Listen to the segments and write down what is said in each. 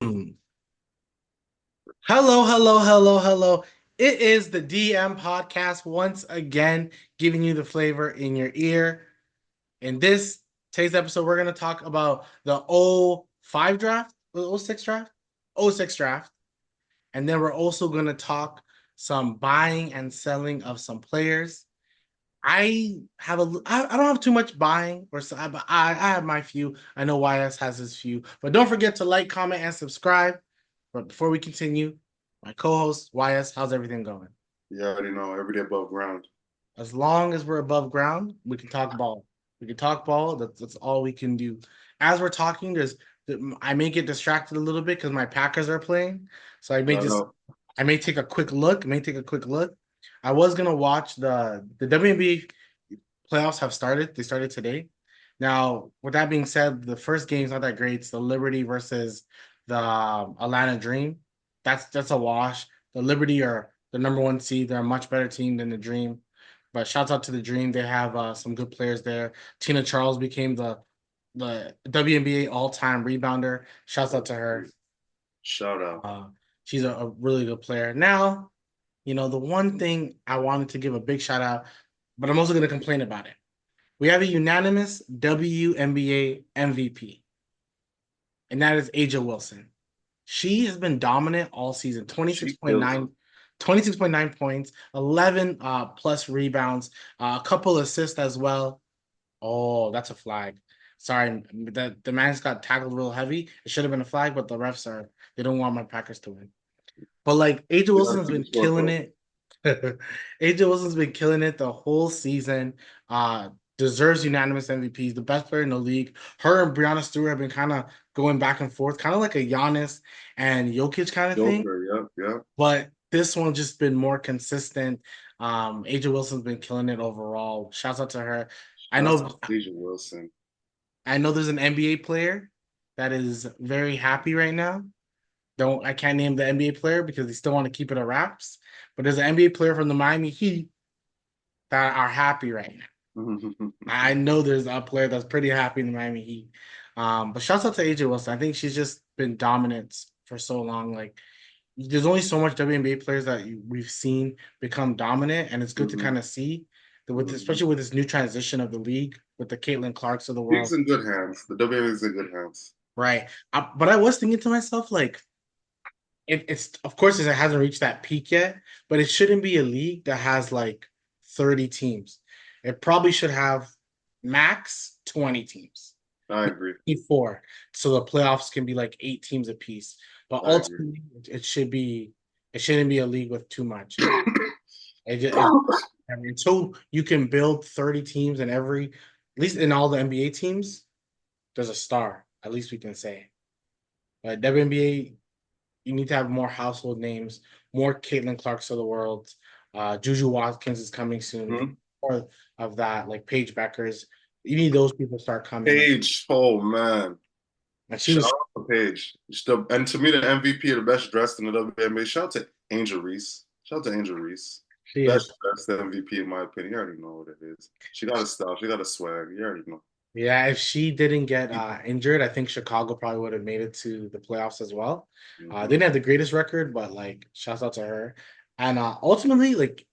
Mm. Hello, hello, hello, hello. It is the DM podcast once again, giving you the flavor in your ear. In this today's episode, we're going to talk about the '05 draft, the '06 draft, '06 draft, and then we're also going to talk some buying and selling of some players. I don't have too much buying but I have my few. I know YS has his few, but don't forget to like, comment, and subscribe. But before we continue, my co-host YS, how's everything going? You already know, every day above ground. As long as we're above ground, we can talk ball. We can talk ball. That's all we can do. As we're talking, I may get distracted a little bit because my Packers are playing, so I know. I may take a quick look. May take a quick look. I was gonna watch the WNBA playoffs have started. They started today. Now, with that being said, the first game is not that great. It's the Liberty versus the Atlanta Dream. That's a wash. The Liberty are the number one seed. They're a much better team than the Dream. But shouts out to the Dream. They have some good players there. Tina Charles became the WNBA all time rebounder. Shouts out to her. Shout out. Uh, she's a really good player. Now, the one thing I wanted to give a big shout out, but I'm also going to complain about it. We have a unanimous WNBA MVP, and that is Aja Wilson. She has been dominant all season. She kills it. 26.9 points, 11 plus rebounds, a couple assists as well. Oh, that's a flag. Sorry, the man's got tackled real heavy. It should have been a flag, but the refs they don't want my Packers to win. But like Aja You gotta Wilson's keep the been score killing close. it. Aja Wilson's been killing it the whole season. Uh, Deserves unanimous MVPs, the best player in the league. Her and Brianna Stewart have been kind of going back and forth, kind of like a Giannis and Jokic kind of thing. Joker, yep, yep. But this one just been more consistent. Aja Wilson's been killing it overall. Shouts out to her. I Shouts know out to Deja Wilson. I know there's an NBA player that is very happy right now. Don't I can't name the NBA player because they still want to keep it a wraps. But there's an NBA player from the Miami Heat that are happy right now. I know there's a player that's pretty happy in the Miami Heat. But shouts out to AJ Wilson. I think she's just been dominant for so long. Like there's only so much WNBA players that we've seen become dominant, and it's good to kind of see especially with this new transition of the league with the Caitlin Clarks of the League's world. in good hands. The WNBA is in good hands. Right. But I was thinking to myself, like, it's of course it hasn't reached that peak yet, but it shouldn't be a league that has like 30 teams. It probably should have max 20 teams, I agree. maybe four, so the playoffs can be like 8 teams apiece. But I agree. ultimately, it shouldn't be a league with too much. I mean, until you can build 30 teams in at least in all the NBA teams, there's a star. At least we can say. But WNBA, you need to have more household names, more Caitlin Clarks of the world. Juju Watkins is coming soon. Mhm. More of that, like Paige Beckers. You need those people to start coming in. Paige, oh man. And she Shout was out to Paige. And to me, the MVP of the best dressed in the WNBA. Shout out to Angel Reese. Shout out to Angel Reese. she is Best dressed MVP in my opinion. You already know what it is. She got a style. She got a swag. You already know. Yeah, if she didn't get injured, I think Chicago probably would have made it to the playoffs as well. They Mm-hmm. didn't have the greatest record, but like, shouts out to her. And ultimately, like,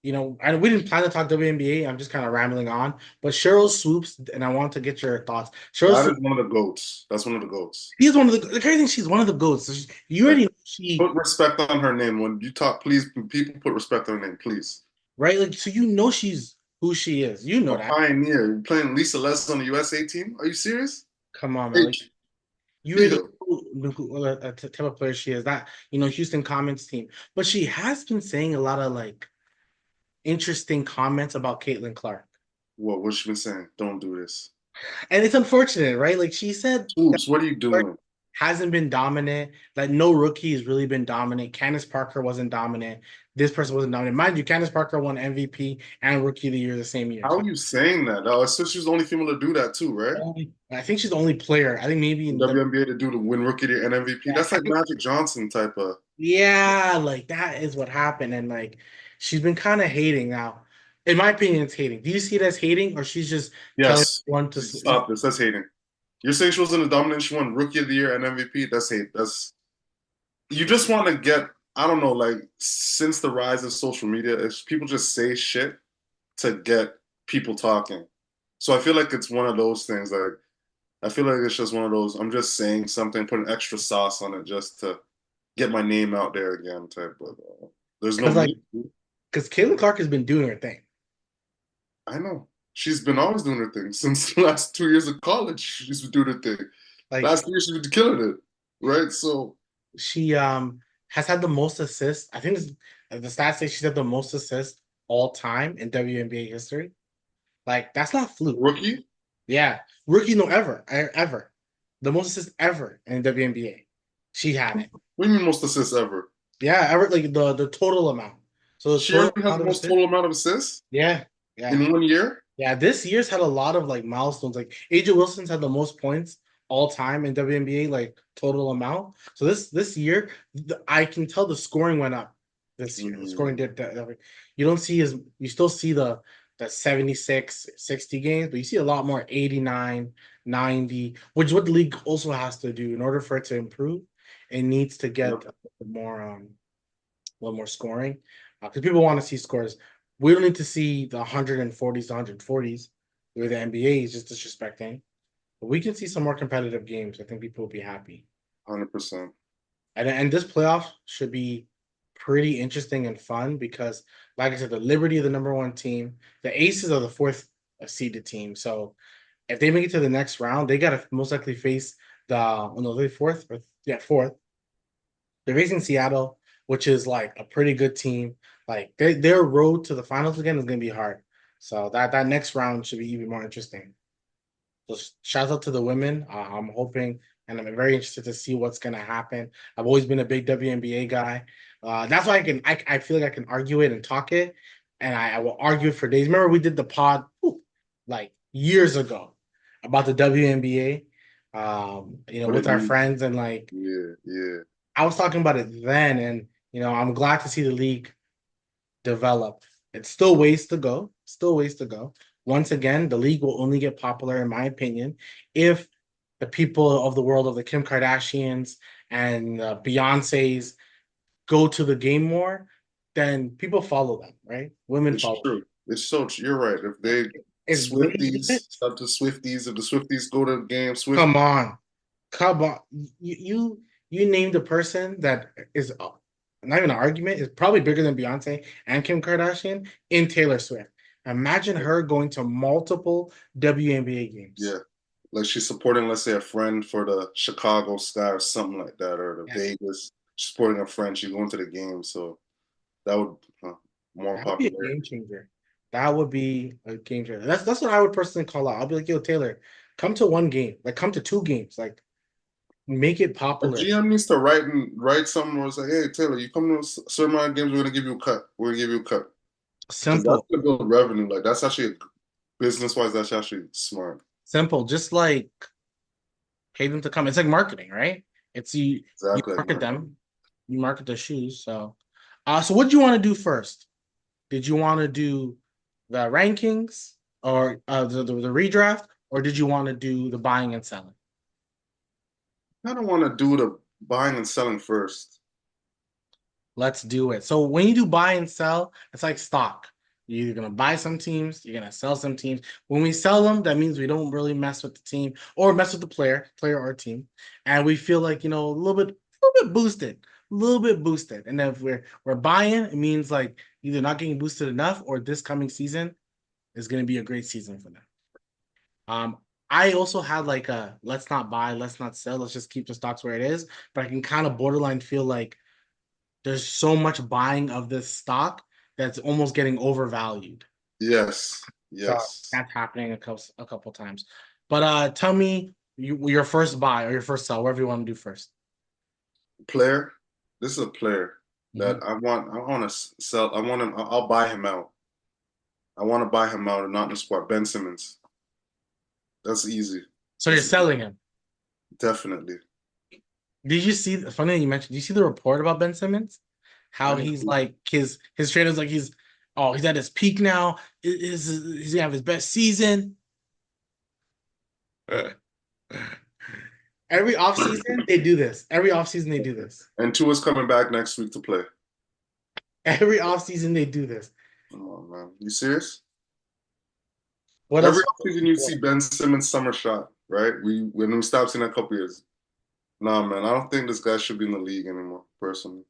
and we didn't plan to talk WNBA. I'm just kind of rambling on. But Cheryl Swoops, and I want to get your thoughts. Cheryl That Swoops, is one of the goats. That's one of the goats. she's one of the crazy thing. She's one of the goats. So you Like, already know she put respect on her name. When you talk, please, people put respect on her name, please. right, like, so you know she's who she is. You know A that. pioneer. You're playing Lisa Les on the USA team? Are you serious? Come on, man. Like, H. you already Yo. know the type of player she is. That Houston Comets team, but she has been saying a lot of like interesting comments about Caitlin Clark. What's she been saying? Don't do this. And it's unfortunate, right? Like she said that Oops, what are you Clark doing? hasn't been dominant, that no rookie has really been dominant. Candace Parker wasn't dominant. This person wasn't dominant. Mind you, Candace Parker won MVP and Rookie of the Year the same year. How So are you saying that? Oh, so she's the only female to do that too, right? I think she's the only player. I think maybe The in the WNBA to do the win rookie of the year and MVP. That's I like think Magic Johnson type of. yeah, like that is what happened. And like she's been kind of hating now. In my opinion, it's hating. Do you see it as hating or she's just telling Yes. everyone to just Stop this. That's hating. You're saying she was in the dominant. She won rookie of the year and MVP. That's hate. That's you just want to get, I don't know, like since the rise of social media, it's people just say shit to get people talking. So I feel like it's one of those things. Like I feel like it's just one of those. I'm just saying something, putting extra sauce on it just to get my name out there again. Type, but there's no Because like need. because Caitlin Clark has been doing her thing. I know she's been always doing her thing since the last 2 years of college. She's been doing her thing. Like Last year she's been killing it, right? So she has had the most assists. I think the stats say she's had the most assists all time in WNBA history. Like that's not fluke. rookie, Yeah, rookie no ever, the most assists ever in WNBA. She had it. what do you mean most assists ever? Yeah, ever like the total amount. So the She total already has amount the of most assists. total amount of assists Yeah, yeah. in 1 year. Yeah, this year's had a lot of like milestones. Like AJ Wilson's had the most points all time in WNBA, like total amount. So this year, I can tell the scoring went up this year. The Mm, scoring did you don't see as you still see the 76, 60 games, but you see a lot more 89, 90, which is what the league also has to do in order for it to improve. It needs to get yep, a little more scoring because people want to see scores. We don't need to see the 140s to 140s where the NBA is just disrespecting. But we can see some more competitive games. I think people will be happy. 100%. And this playoff should be pretty interesting and fun because, like I said, the Liberty are the number one team. The Aces are the fourth seeded team. So if they make it to the next round, they got to most likely face the oh no, they fourth or yeah fourth. They're facing Seattle, which is like a pretty good team. Like their road to the finals again is going to be hard. So that next round should be even more interesting. So shout out to the women. I'm hoping, and I'm very interested to see what's going to happen. I've always been a big WNBA guy. That's why I feel like I can argue it and talk it, and I will argue it for days. Remember we did the pod like years ago about the WNBA, What with did our you? friends and like Yeah, yeah. I was talking about it then, and I'm glad to see the league develop. It's still ways to go. Still ways to go. Once again, the league will only get popular, in my opinion, if the people of the world of the Kim Kardashians and Beyonce's go to the game more. Then people follow them, right? Women It's follow. true. It's so true. You're right. If they It's way Swifties, up to Swifties, if the Swifties go to the game, Swift. come on. Come on. You named a person that is not even an argument, is probably bigger than Beyonce and Kim Kardashian in Taylor Swift. Imagine her going to multiple WNBA games. Yeah, like she's supporting, let's say, a friend for the Chicago Sky or something like that, or the Yeah, Vegas. She's supporting a friend. She's going to the game, so that would more that would be a popularity. game changer. That would be a game changer. That's what I would personally call out. I'll be like, yo, Taylor, come to one game, like come to two games, like make it A popular. GM needs to write something where it's like, hey Taylor, you come to a certain amount of games, we're gonna give you a cut. We're gonna give you a cut because that's Simple, gonna build revenue. Like that's actually business wise, that's actually smart. simple, just like pay them to come. It's like marketing, right? It's you Exactly, like market market. them, you market the shoes. So what do you want to do first? Did you want to do the rankings or the redraft, or did you want to do the buying and selling? I don't want to do the buying and selling first. Let's do it. So when you do buy and sell, it's like stock. You're gonna buy some teams, you're gonna sell some teams. When we sell them, that means we don't really mess with the team or mess with the player or team, and we feel like a little bit boosted, a little bit boosted. And if we're buying, it means like either not getting boosted enough or this coming season is gonna be a great season for them. Um, I also had like a let's not buy, let's not sell, let's just keep the stocks where it is. But I can kind of borderline feel like there's so much buying of this stock that's almost getting overvalued. Yes, So yes. that's happening a couple times. But tell me your first buy or your first sell, whatever you want to do first. Player. This is a player that Mhm. I want. I want to sell. I want him. I'll buy him out. I want to buy him out and not in the squad. Ben Simmons. That's easy. So you're That's selling him. definitely. Did you see? Funny that you mentioned. Did you see the report about Ben Simmons? I How didn't. he's like his trainers like he's at his peak now. He's gonna have his best season. Every offseason they do this. Every offseason they do this. And Tua's coming back next week to play. Every offseason they do this. Come on, man. You serious? What Every else? offseason you see Ben Simmons' summer shot, right? We stopped seeing that a couple years. Nah, man, I don't think this guy should be in the league anymore, personally.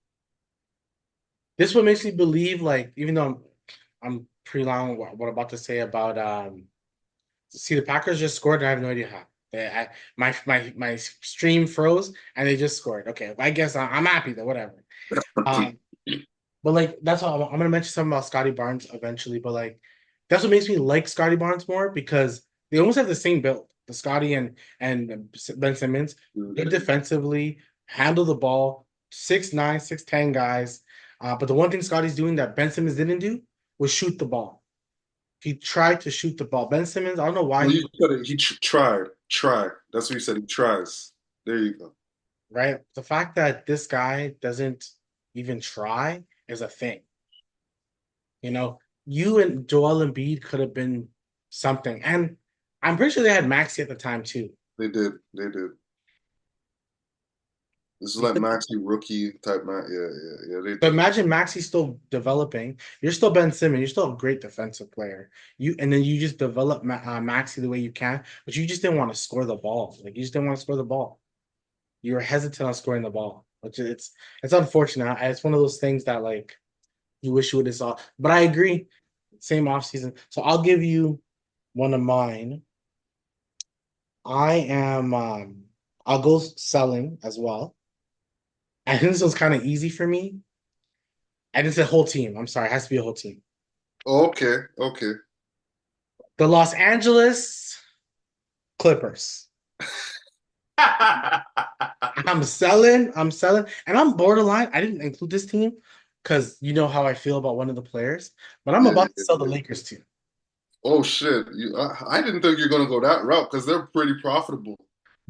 This what makes me believe, like, even though I'm pretty long what I'm about to say about see the Packers just scored and I have no idea how. My stream froze and they just scored. Okay, I guess I'm happy though, whatever. Um, but like that's all I'm gonna mention something about Scotty Barnes eventually, but like that's what makes me like Scotty Barnes more because they almost have the same build. The Scotty and Ben Simmons, good defensively, handle the ball, 6'9", 6'10" guys. But the one thing Scotty's doing that Ben Simmons didn't do was shoot the ball. He tried to shoot the ball. Ben Simmons, I don't know why Well, you said it. He tried. That's what you said. He tries. There you go. right. The fact that this guy doesn't even try is a thing. You know, you and Joel Embiid could have been something. And I'm pretty sure they had Maxi at the time too. They did. They did. This is like Maxi rookie type man. Yeah. They But did. imagine Maxi still developing. You're still Ben Simmons. You're still a great defensive player. And then you just develop Maxi the way you can, but you just didn't want to score the ball. Like you just didn't want to score the ball. You were hesitant on scoring the ball, which it's unfortunate. It's one of those things that like you wish you would have saw. But I agree. Same offseason. So I'll give you one of mine. I am I'll go selling as well. I think this was kind of easy for me. And it's a whole team. I'm sorry, it has to be a whole team. Okay. Okay. The Los Angeles Clippers. I'm selling, and I'm borderline. I didn't include this team because you know how I feel about one of the players, but I'm Yeah. about to sell the Lakers too. Oh shit! I didn't think you're gonna go that route because they're pretty profitable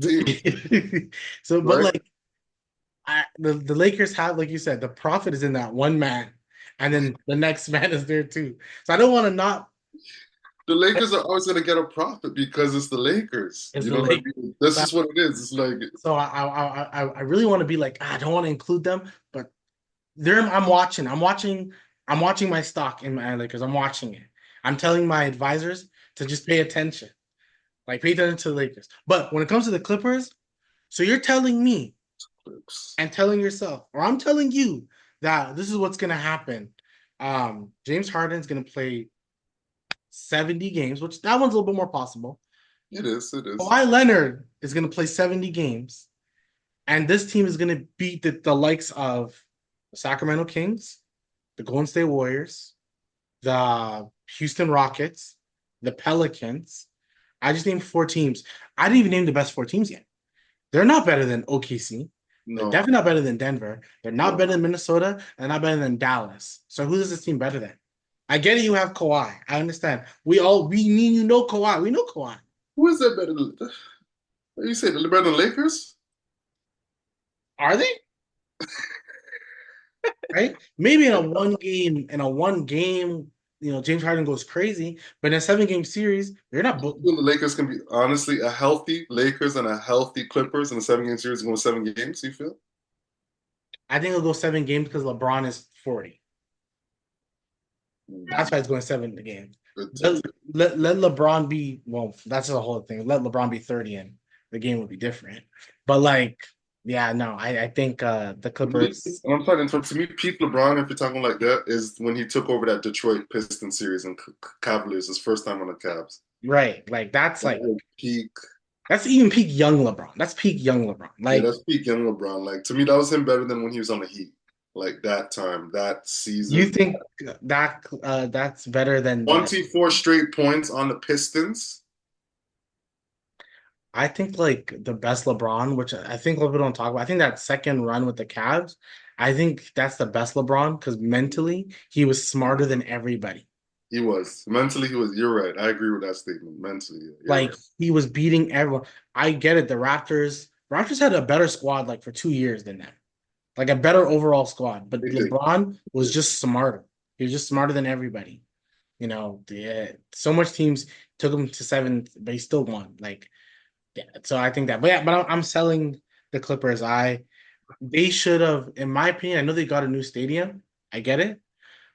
team, So, but right? like the Lakers have, like you said, the profit is in that one man, and then the next man is there too. So I don't want to not. The Lakers are always gonna get a profit because it's the Lakers. It's You the know what I Lakers. mean? This is what it is. It's like So I really want to be like, I don't want to include them, but there I'm watching. I'm watching my stock in my Lakers. I'm watching it. I'm telling my advisors to just pay attention. Like pay attention to the Lakers. But when it comes to the Clippers, so you're telling me and telling yourself, or I'm telling you that this is what's gonna happen. James Harden's gonna play 70 games, which that one's a little bit more possible. it is. It is. Kawhi Leonard is gonna play 70 games. And this team is going to beat the likes of the Sacramento Kings, the Golden State Warriors, the Houston Rockets, the Pelicans. I just named four teams. I didn't even name the best four teams yet. They're not better than OKC. They're No, definitely not better than Denver. They're not no. better than Minnesota. They're not better than Dallas. So who is this team better than? I get it. You have Kawhi. I understand. We mean you know Kawhi. We know Kawhi. Who is that better than? You say the better than Lakers? Are they? Right? Maybe in a one game, James Harden goes crazy, but in a 7 game series, they're not. The Lakers can be honestly a healthy Lakers and a healthy Clippers in a 7 game series going 7 games. You feel? I think it'll go 7 games because LeBron is 40. That's why it's going 7 games. Good Let, take. let LeBron be, well, that's the whole thing. Let LeBron be 30 and the game would be different. But like, yeah, no, I think the To me, Clippers, and I'm sorry to interrupt. To me, peak LeBron, if you're talking like that, is when he took over that Detroit Pistons series and Cavaliers, his first time on the Cavs. right? Like That was peak. that's even peak young LeBron. That's peak young LeBron. Yeah, Like that's peak young LeBron. Like to me, that was him better than when he was on the Heat. Like that time, that you season. think that's better than the 24 straight points on the Pistons. I think like the best LeBron, which I think a little bit don't talk about. I think that second run with the Cavs, I think that's the best LeBron because mentally he was smarter than everybody. He was. Mentally, he was. You're right. I agree with that statement. Mentally, yeah, you're Like right. he was beating everyone. I get it. The Raptors had a better squad like for 2 years than them, like a better overall squad. But They did. LeBron They was did. just smarter. He was just smarter than everybody. So much teams took him to seven, but he still won. Like Yeah, so I think that, but yeah, but I'm selling the Clippers. They should have, in my opinion, I know they got a new stadium. I get it.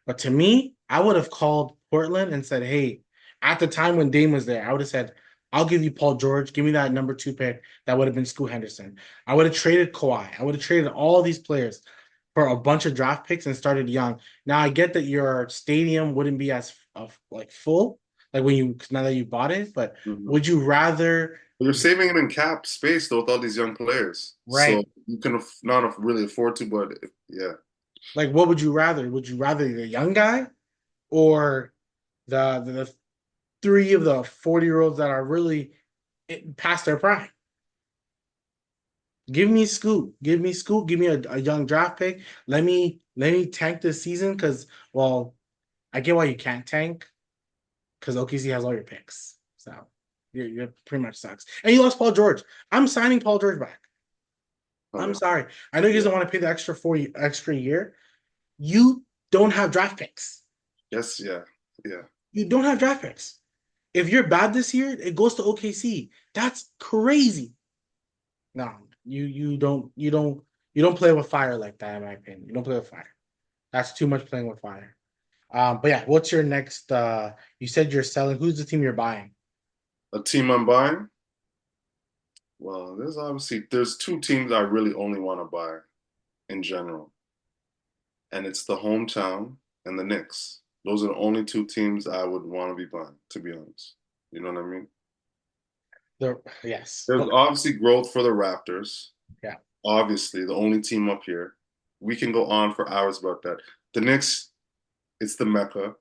But to me, I would have called Portland and said, hey, at the time when Dame was there, I would have said, I'll give you Paul George. Give me that number two pick. That would have been Scoot Henderson. I would have traded Kawhi. I would have traded all these players for a bunch of draft picks and started young. Now I get that your stadium wouldn't be as like full, like when you now that you bought it, but Mhm. would you rather But you're saving it in cap space though with all these young players, so right? you can not really afford to. But yeah, Like what would you rather? Would you rather the young guy or the three of the 40-year-olds that are really past their prime? Give me Scoot. Give me Scoot. Give me a young draft pick. Let me tank this season because well, I get why you can't tank because OKC has all your picks. So you're pretty much sucks. And you lost Paul George. I'm signing Paul George back. oh I'm yeah, sorry. I know you guys yeah, don't want to pay the extra year. You don't have draft picks. yes, yeah, yeah. You don't have draft picks. If you're bad this year, it goes to OKC. That's crazy. No, you don't play with fire like that, in my opinion. You don't play with fire. That's too much playing with fire. But yeah, what's your next you said you're selling. Who's the team you're buying? A team I'm buying. Well, there's two teams I really only want to buy in general, and it's the hometown and the Knicks. Those are the only two teams I would want to be buying, to be honest. You know what I mean? Yes. There's Okay. obviously growth for the Raptors. Yeah. Obviously, the only team up here. We can go on for hours about that. The Knicks, it's the Mecca.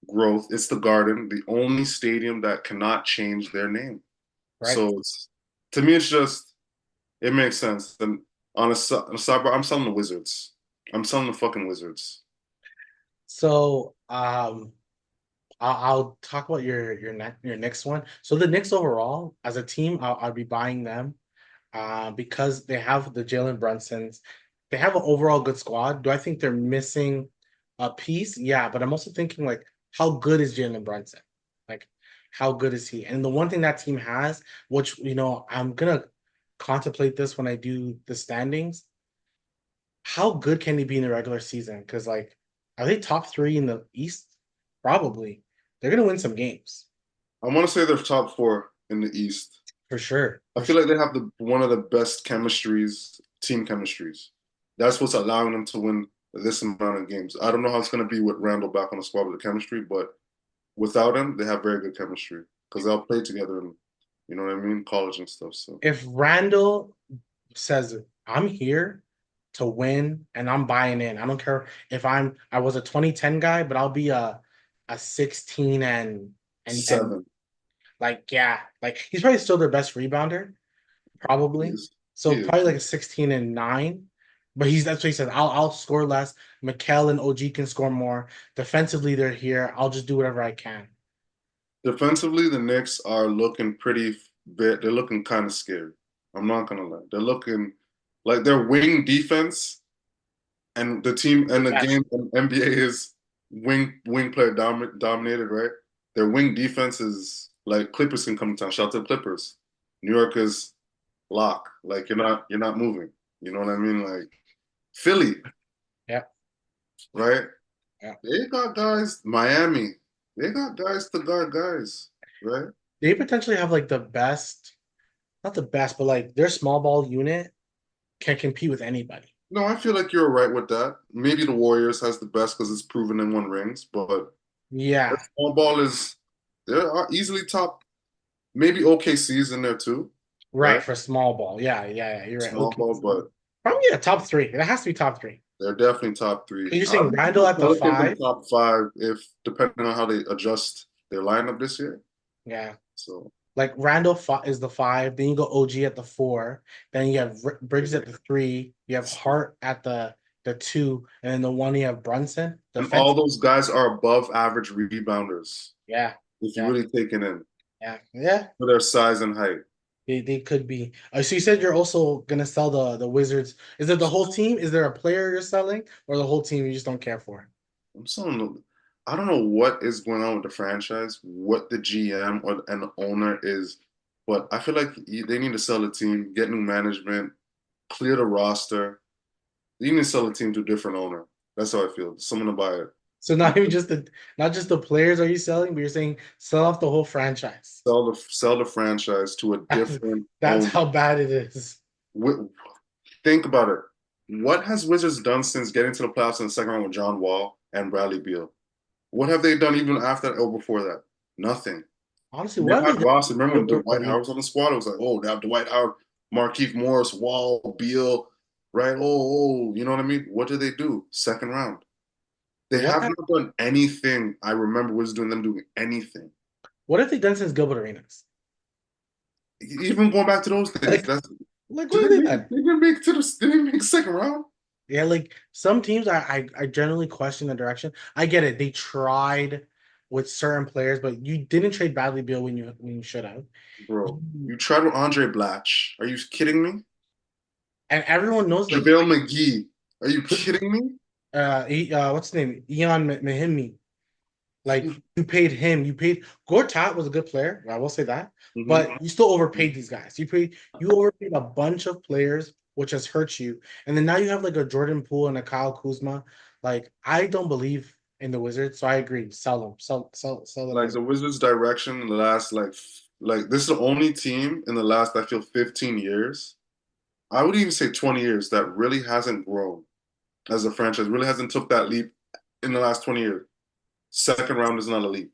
Growth, it's the Garden, the only stadium that cannot change their name. Right. So to me, it's just it makes sense. And on a sidebar, I'm selling the Wizards. I'm selling the fucking Wizards. So I'll talk about your next one. So the Knicks overall, as a team, I'll be buying them because they have the Jalen Brunsons. They have an overall good squad. Do I think they're missing a piece? Yeah, but I'm also thinking like, how good is Jalen Brunson? Like, how good is he? And the one thing that team has, which I'm gonna contemplate this when I do the standings. How good can he be in the regular season? Because like, are they top three in the East? Probably. They're gonna win some games I want to say they're top four in the East. for sure. I For feel sure. like they have the one of the best team chemistries. That's what's allowing them to win this amount of games. I don't know how it's going to be with Randall back on the squad with the chemistry, but without him, they have very good chemistry because they'll play together in, you know what I mean, college and stuff. So If Randall says I'm here to win and I'm buying in. I don't care if I was a 2010 guy, but I'll be a 16 and seven, like yeah, like he's probably still their best rebounder, he probably. is, he So is. probably like a 16 and 9. But that's what he said. I'll score less. Mikal and OG can score more. Defensively, they're here. I'll just do whatever I can. Defensively, the Knicks are looking pretty bit. They're looking kind of scary. I'm not gonna lie. They're looking like their wing defense and the team and the Yes. game and NBA is wing player dominated, right? Their wing defense is like Clippers can come to town. Shout out to the Clippers. New York is lock. Like you're not moving. You know what I mean? Like Philly, Yeah. right? Yeah. They got guys. Miami, they got guys to guard guys, right? They potentially have like the best, not the best, but like their small ball unit can compete with anybody. No, I feel like you're right with that. Maybe the Warriors has the best because it's proven in one rings, but their Yeah. small ball is they're easily top. Maybe OKC's in there too, Right, right? for small ball. Yeah, yeah, yeah. You're right. Small Okay. ball, but Probably a top three. It has to be top three. they're definitely top three. You're saying I'm Randall at the gonna give them five. top five if depending on how they adjust their lineup this year. Yeah. So Like Randall is the five. Then you go OG at the four. Then you have Bridges at yeah. the three. You have Hart at the two, and then the one you have Brunson. And all Defense. those guys are above average rebounders Yeah. if you Yeah. really take it in Yeah. Yeah. for their size and height. They could be. So you said you're also gonna sell the Wizards. Is it the whole team? Is there a player you're selling, or the whole team you just don't care for? I'm selling. I don't know what is going on with the franchise, what the GM or and the owner is. But I feel like they need to sell the team, get new management, clear the roster. You need to sell the team to a different owner. That's how I feel. Someone to buy it. So not even just not just the players are you selling, but you're saying sell off the whole franchise. Sell the franchise to a different That's owner. how bad it is. Wi- Think about it. What has Wizards done since getting to the playoffs in the second round with John Wall and Bradley Beal? What have they done even after that or before that? Nothing. Honestly, They've what have had they done rosters. Remember to when build the Dwight Howard league? was on the squad? It was like, oh, they have Dwight Howard, Markieff Morris, Wall, Beal, right? You know what I mean? What did they do? Second round. They What have have not done anything. I remember Wizards doing them doing anything. what have they done since Gilbert Arenas? Even going back to those things, Like, that's like did what they have they make done? they didn't make it to the they didn't make second round, Yeah, like some teams, I generally question the direction. I get it. They tried with certain players, but you didn't trade Bradley Beal when you should have. bro. You- You tried with Andre Blatch. Are you kidding me? And everyone knows like JaVale McGee. Are you kidding me? what's his name? Ian Mahimi. Like you paid him, you paid Gortat was a good player, I will say that, Mhm. but you still overpaid these guys. You overpaid a bunch of players, which has hurt you, and then now you have like a Jordan Poole and a Kyle Kuzma. Like I don't believe in the Wizards, so I agree. Sell them, sell the Like Wizards. the Wizards' direction in the last like this is the only team in the last I feel 15 years. I would even say 20 years that really hasn't grown as a franchise, really hasn't took that leap in the last 20 years. Second round is not a leap.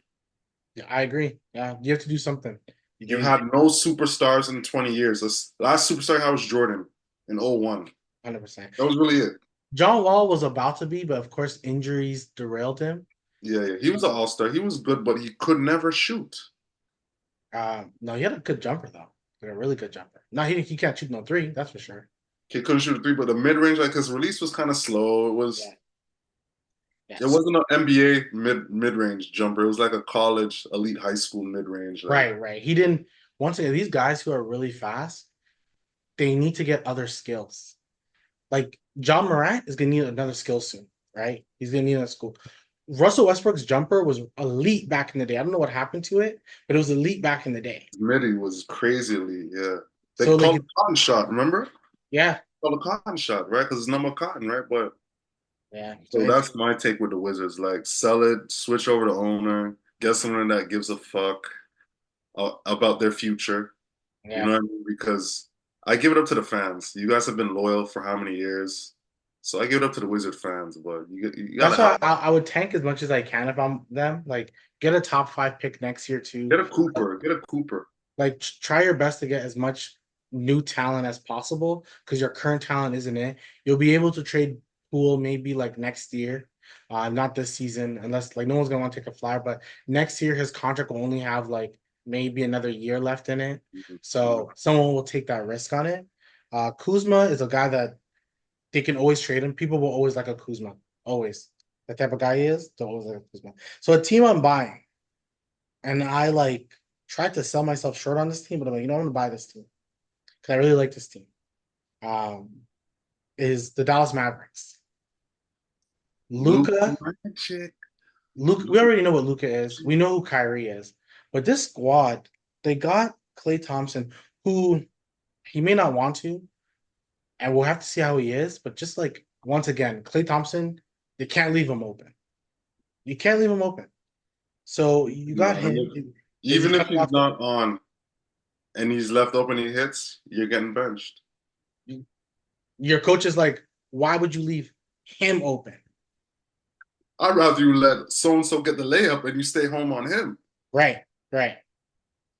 Yeah, I agree. Yeah, you have to do something. You You had no superstars in 20 years. This last superstar I was Jordan in 01. 100%. That was really it. John Wall was about to be, but of course injuries derailed him. Yeah, yeah. He was an all-star. He was good, but he could never shoot. No, he had a good jumper though, like a really good jumper. No, he can't shoot no three, that's for sure. He couldn't shoot a three, but the mid-range, like his release was kind of slow. Yeah, yeah. It So wasn't an NBA mid-range jumper. It was like a college, elite high school mid-range. Like right, right. He didn't. Once again, these guys who are really fast, they need to get other skills. Like John Morant is gonna need another skill soon, right? He's gonna need another school. Russell Westbrook's jumper was elite back in the day. I don't know what happened to it, but it was elite back in the day. midi was crazy elite. Yeah, they So like, called it cotton shot. Remember? yeah, Called it cotton shot, right? Because it's number cotton, right? But yeah. So so it's that's my take with the Wizards. Like sell it, switch over to owner, get someone that gives a fuck about their future. You yeah. know what I mean? Because I give it up to the fans. You guys have been loyal for how many years? So I give it up to the Wizard fans, but you gotta That's help. why I would tank as much as I can if I'm them. Like get a top five pick next year too. Get a Cooper. Get a Cooper. Like try your best to get as much new talent as possible because your current talent isn't it. You'll be able to trade Pool maybe like next year, not this season, unless like no one's gonna want to take a flyer. But next year his contract will only have like maybe another year left in it, so someone will take that risk on it. Kuzma is a guy that they can always trade him. People will always like a Kuzma, always. The type of guy he is, they'll always like a Kuzma. So a team I'm buying, and I like tried to sell myself short on this team, but I'm like, you know, I'm gonna buy this team because I really like this team. Um, is the Dallas Mavericks. Luke Luca, Magic. Luke. We already know what Luca is. We know who Kyrie is. But this squad, they got Klay Thompson, who he may not want to, and we'll have to see how he is. But just like once again, Klay Thompson, they can't leave him open. You can't leave him open. So you got No, and him. if, Is he even if coming he's off? not on and he's left open, he hits, you're getting benched. Your coach is like, why would you leave him open? I'd rather you let so and so get the layup and you stay home on him. Right, right.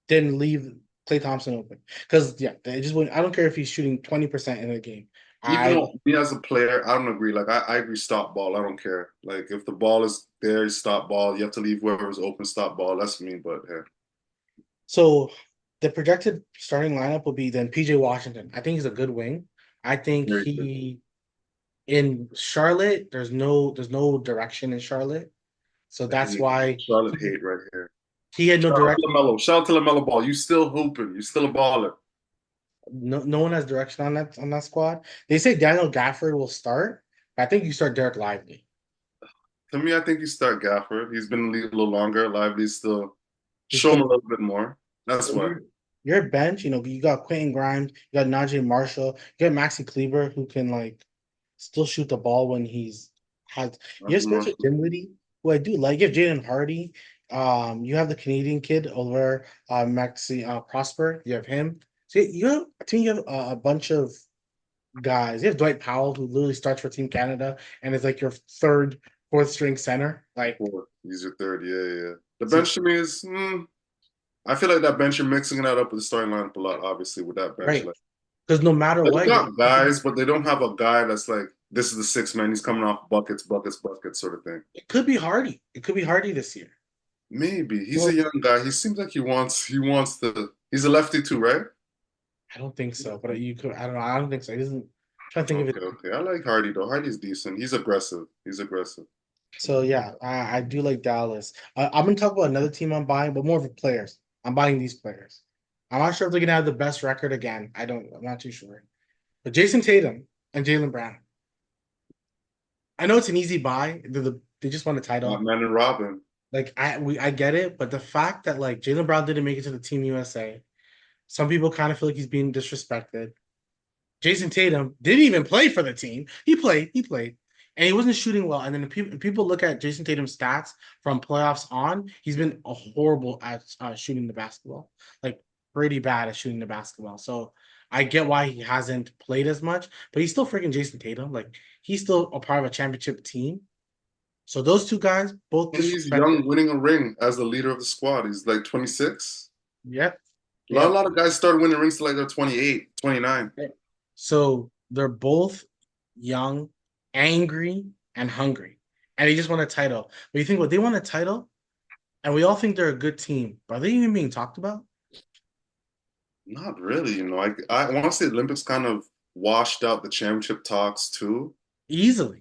Then leave Klay Thompson open. Because yeah, they just wouldn't, I don't care if he's shooting 20% in a game. Even I though me as a player, I don't agree. Like I agree, stop ball. I don't care. Like if the ball is there, stop ball. You have to leave whoever's open, stop ball. That's me. But yeah, so the projected starting lineup will be then PJ Washington. I think he's a good wing. I think very good. he in Charlotte, there's no direction in Charlotte. So that's why Charlotte hate right here. he had no Shout out to direction. LaMelo. Shout out to LaMelo Ball. You still hooping. You still a baller. No one has direction on that squad. They say Daniel Gafford will start, but I think you start Derek Lively. To me, I think you start Gafford. He's been in the league a little longer. Lively's still He's show him still a little bit more. That's so why. your bench, you got Quentin Grimes, you got Najee Marshall, you got Maxi Kleber who can like still shoot the ball when he's has. You have Andrew Spencer Marshall. Dinwiddie, who I do like. You have Jaden Hardy. You have the Canadian kid over Maxi Prosper. You have him. So you have, I think you have a bunch of guys. You have Dwight Powell, who literally starts for Team Canada and is like your third, fourth string center. Like, Four. He's your third. Yeah, yeah. The so, bench to me is. I feel like that bench, you're mixing it up with the starting lineup a lot, obviously, with that bench. right. Like, Because no matter they what, got guys, but they don't have a guy that's like, this is the six man. He's coming off buckets, buckets, buckets, sort of thing. it could be Hardy. It could be Hardy this year. Maybe he's a Well, young guy. He seems like he wants the. He's a lefty too, right? I don't think so, but you could. I don't know. I don't think so. He doesn't. I'm trying to think of it. Okay, okay. I like Hardy though. Hardy's decent. He's aggressive. He's aggressive. So yeah, I do like Dallas. I'm gonna talk about another team I'm buying, but more of the players. I'm buying these players. I'm not sure if they're gonna have the best record again. I'm not too sure. But Jason Tatum and Jalen Brown. I know it's an easy buy. They just won a title. Man and Robin. Like I get it, but the fact that like Jalen Brown didn't make it to the Team USA, some people kind of feel like he's being disrespected. Jason Tatum didn't even play for the team. He played, and he wasn't shooting well. And then people look at Jason Tatum's stats from playoffs on, he's been horrible at shooting the basketball, like pretty bad at shooting the basketball. So I get why he hasn't played as much, but he's still freaking Jason Tatum. Like he's still a part of a championship team. So those two guys both And he's disrespected. young, winning a ring as the leader of the squad. He's like 26. Yep, A yep. lot of guys started winning rings till like they're 28, 29. So they're both young, angry, and hungry. And they just won a title. But you think what they won a title, and we all think they're a good team. But are they even being talked about? Not really, I want to say the Olympics kind of washed out the championship talks too. Easily.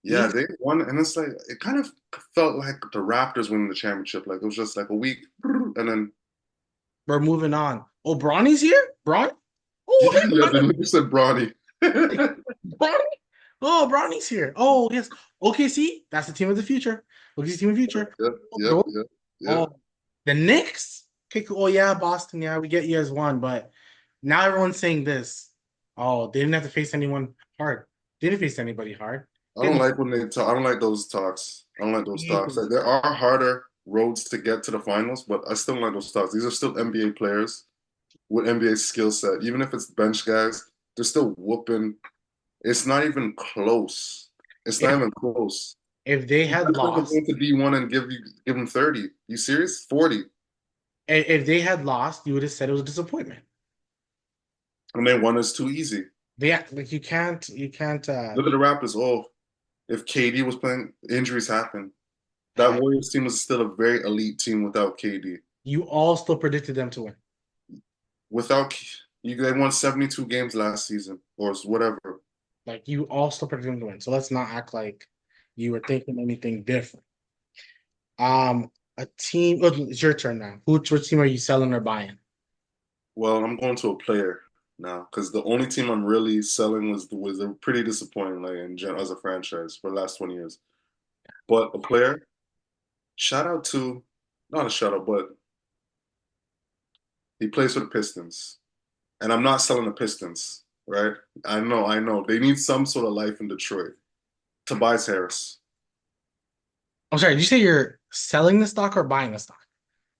Yeah, Easily. they won, and it's like it kind of felt like the Raptors winning the championship. Like it was just like a week, and then We're moving on. Oh, Bronny's here? Bronny? yeah, Oh, yeah, hey, the Olympics said Bronny. Bronny. Oh, Bronny's here. Oh, yes. Okay, see, that's the team of the future. OKC's team of the future. Yep, yep, Oh, yep, yep. oh, the Knicks? Okay, cool. Oh, yeah, Boston. Yeah, we get you as one. But now everyone's saying this. Oh, they didn't have to face anyone hard. They didn't face anybody hard. I They don't didn't like when they talk. I don't like those talks. I don't like those talks. easily. Like there are harder roads to get to the finals, but I still don't like those talks. These are still NBA players with NBA skill set. Even if it's bench guys, they're still whooping. It's not even close. It's not If even close. if they You had guys think I'm lost, going to D1 and give them 30? You serious? 40. if they had lost, you would have said it was a disappointment. And they won is too easy. Like you can't Look at the Raptors. Oh, if KD was playing, injuries happen. That have Warriors team was still a very elite team without KD. you all still predicted them to win. Without they won 72 games last season or whatever. Like you all still predicted them to win. So let's not act like you were thinking anything different. A team. Oh, it's your turn now. Which team are you selling or buying? Well, I'm going to a player now because the only team I'm really selling was a pretty disappointing like in general as a franchise for the last 20 years. But a player, shout out to not a shout out, but he plays for the Pistons. And I'm not selling the Pistons, right? I know. They need some sort of life in Detroit. Tobias Harris. I'm sorry. Did you say you're selling the stock or buying the stock?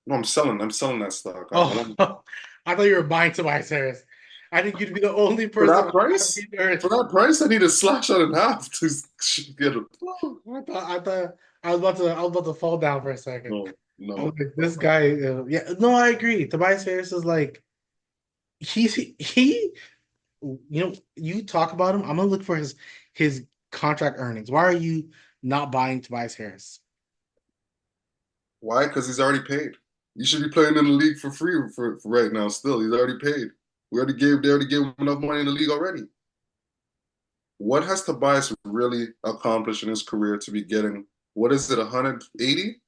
No, I'm selling that stock. I Oh, want I thought you were buying Tobias Harris. I think you'd be the only for person that on price. the earth. For that price, I need to slash out in half to get it. Oh, I thought I was about to fall down for a second. No, I was no. like, this guy, yeah, no, I agree. Tobias Harris is like he, you talk about him. I'm gonna look for his contract earnings. Why are you not buying Tobias Harris? Why? Because he's already paid. You should be playing in the league for free for right now. Still, he's already paid. They already gave him enough money in the league already. What has Tobias really accomplished in his career to be getting? What is it? 180?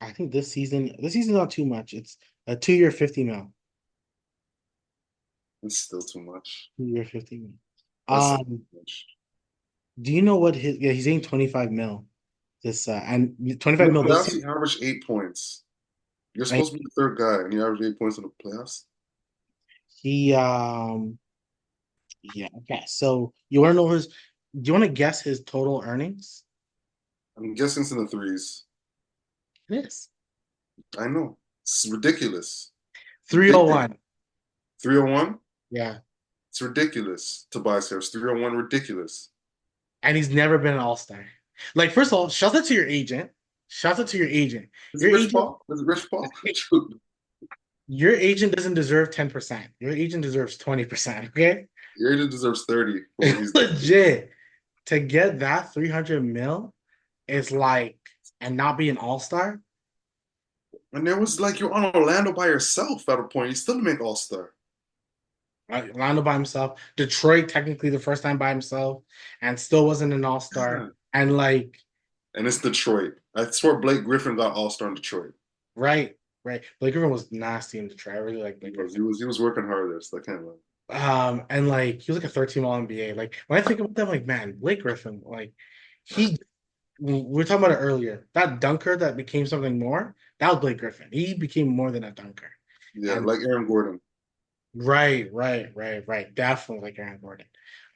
I think this season's not too much. It's a 2 year 50 mil. It's still too much. 2 year 50 mil. That's still Um, too much. do you know what he's getting 25 mil this and 25 In the mil this playoffs, season? he averaged 8 points. You're And supposed to be the third guy, and you average 8 points in the playoffs. he yeah, okay. So you want to know his? Do you want to guess his total earnings? I'm guessing it's in the threes. It is I know. It's ridiculous. Ridiculous. 301. 301? Yeah, It's ridiculous. Tobias Harris. 301, ridiculous. and he's never been an All Star. Like, first of all, shout out to your agent. Shout out to your agent. Is it Your Rich agent, Paul? Is it Rich Paul? your agent doesn't deserve 10%. Your agent deserves 20%. Okay, Your agent deserves 30 for what he's done. legit. To get that 300 mil is like, and not be an All Star. And there was like you're on Orlando by yourself at a point. You still didn't make All Star. Rondo by himself. Detroit, technically the first time by himself, and still wasn't an All Star. Yeah. And like, And it's Detroit. I swear Blake Griffin got All Star in Detroit. right, right. Blake Griffin was nasty in Detroit. I really like He Blake was Griffin. he was he was working hard there, so I can't lie. And like he was like a 13 all NBA. Like when I think about that, I'm like, man, Blake Griffin, like he we were talking about it earlier. That dunker that became something more, that was Blake Griffin. He became more than a dunker. Yeah, And like Aaron Gordon. right, right, right, right. Definitely like Aaron Gordon.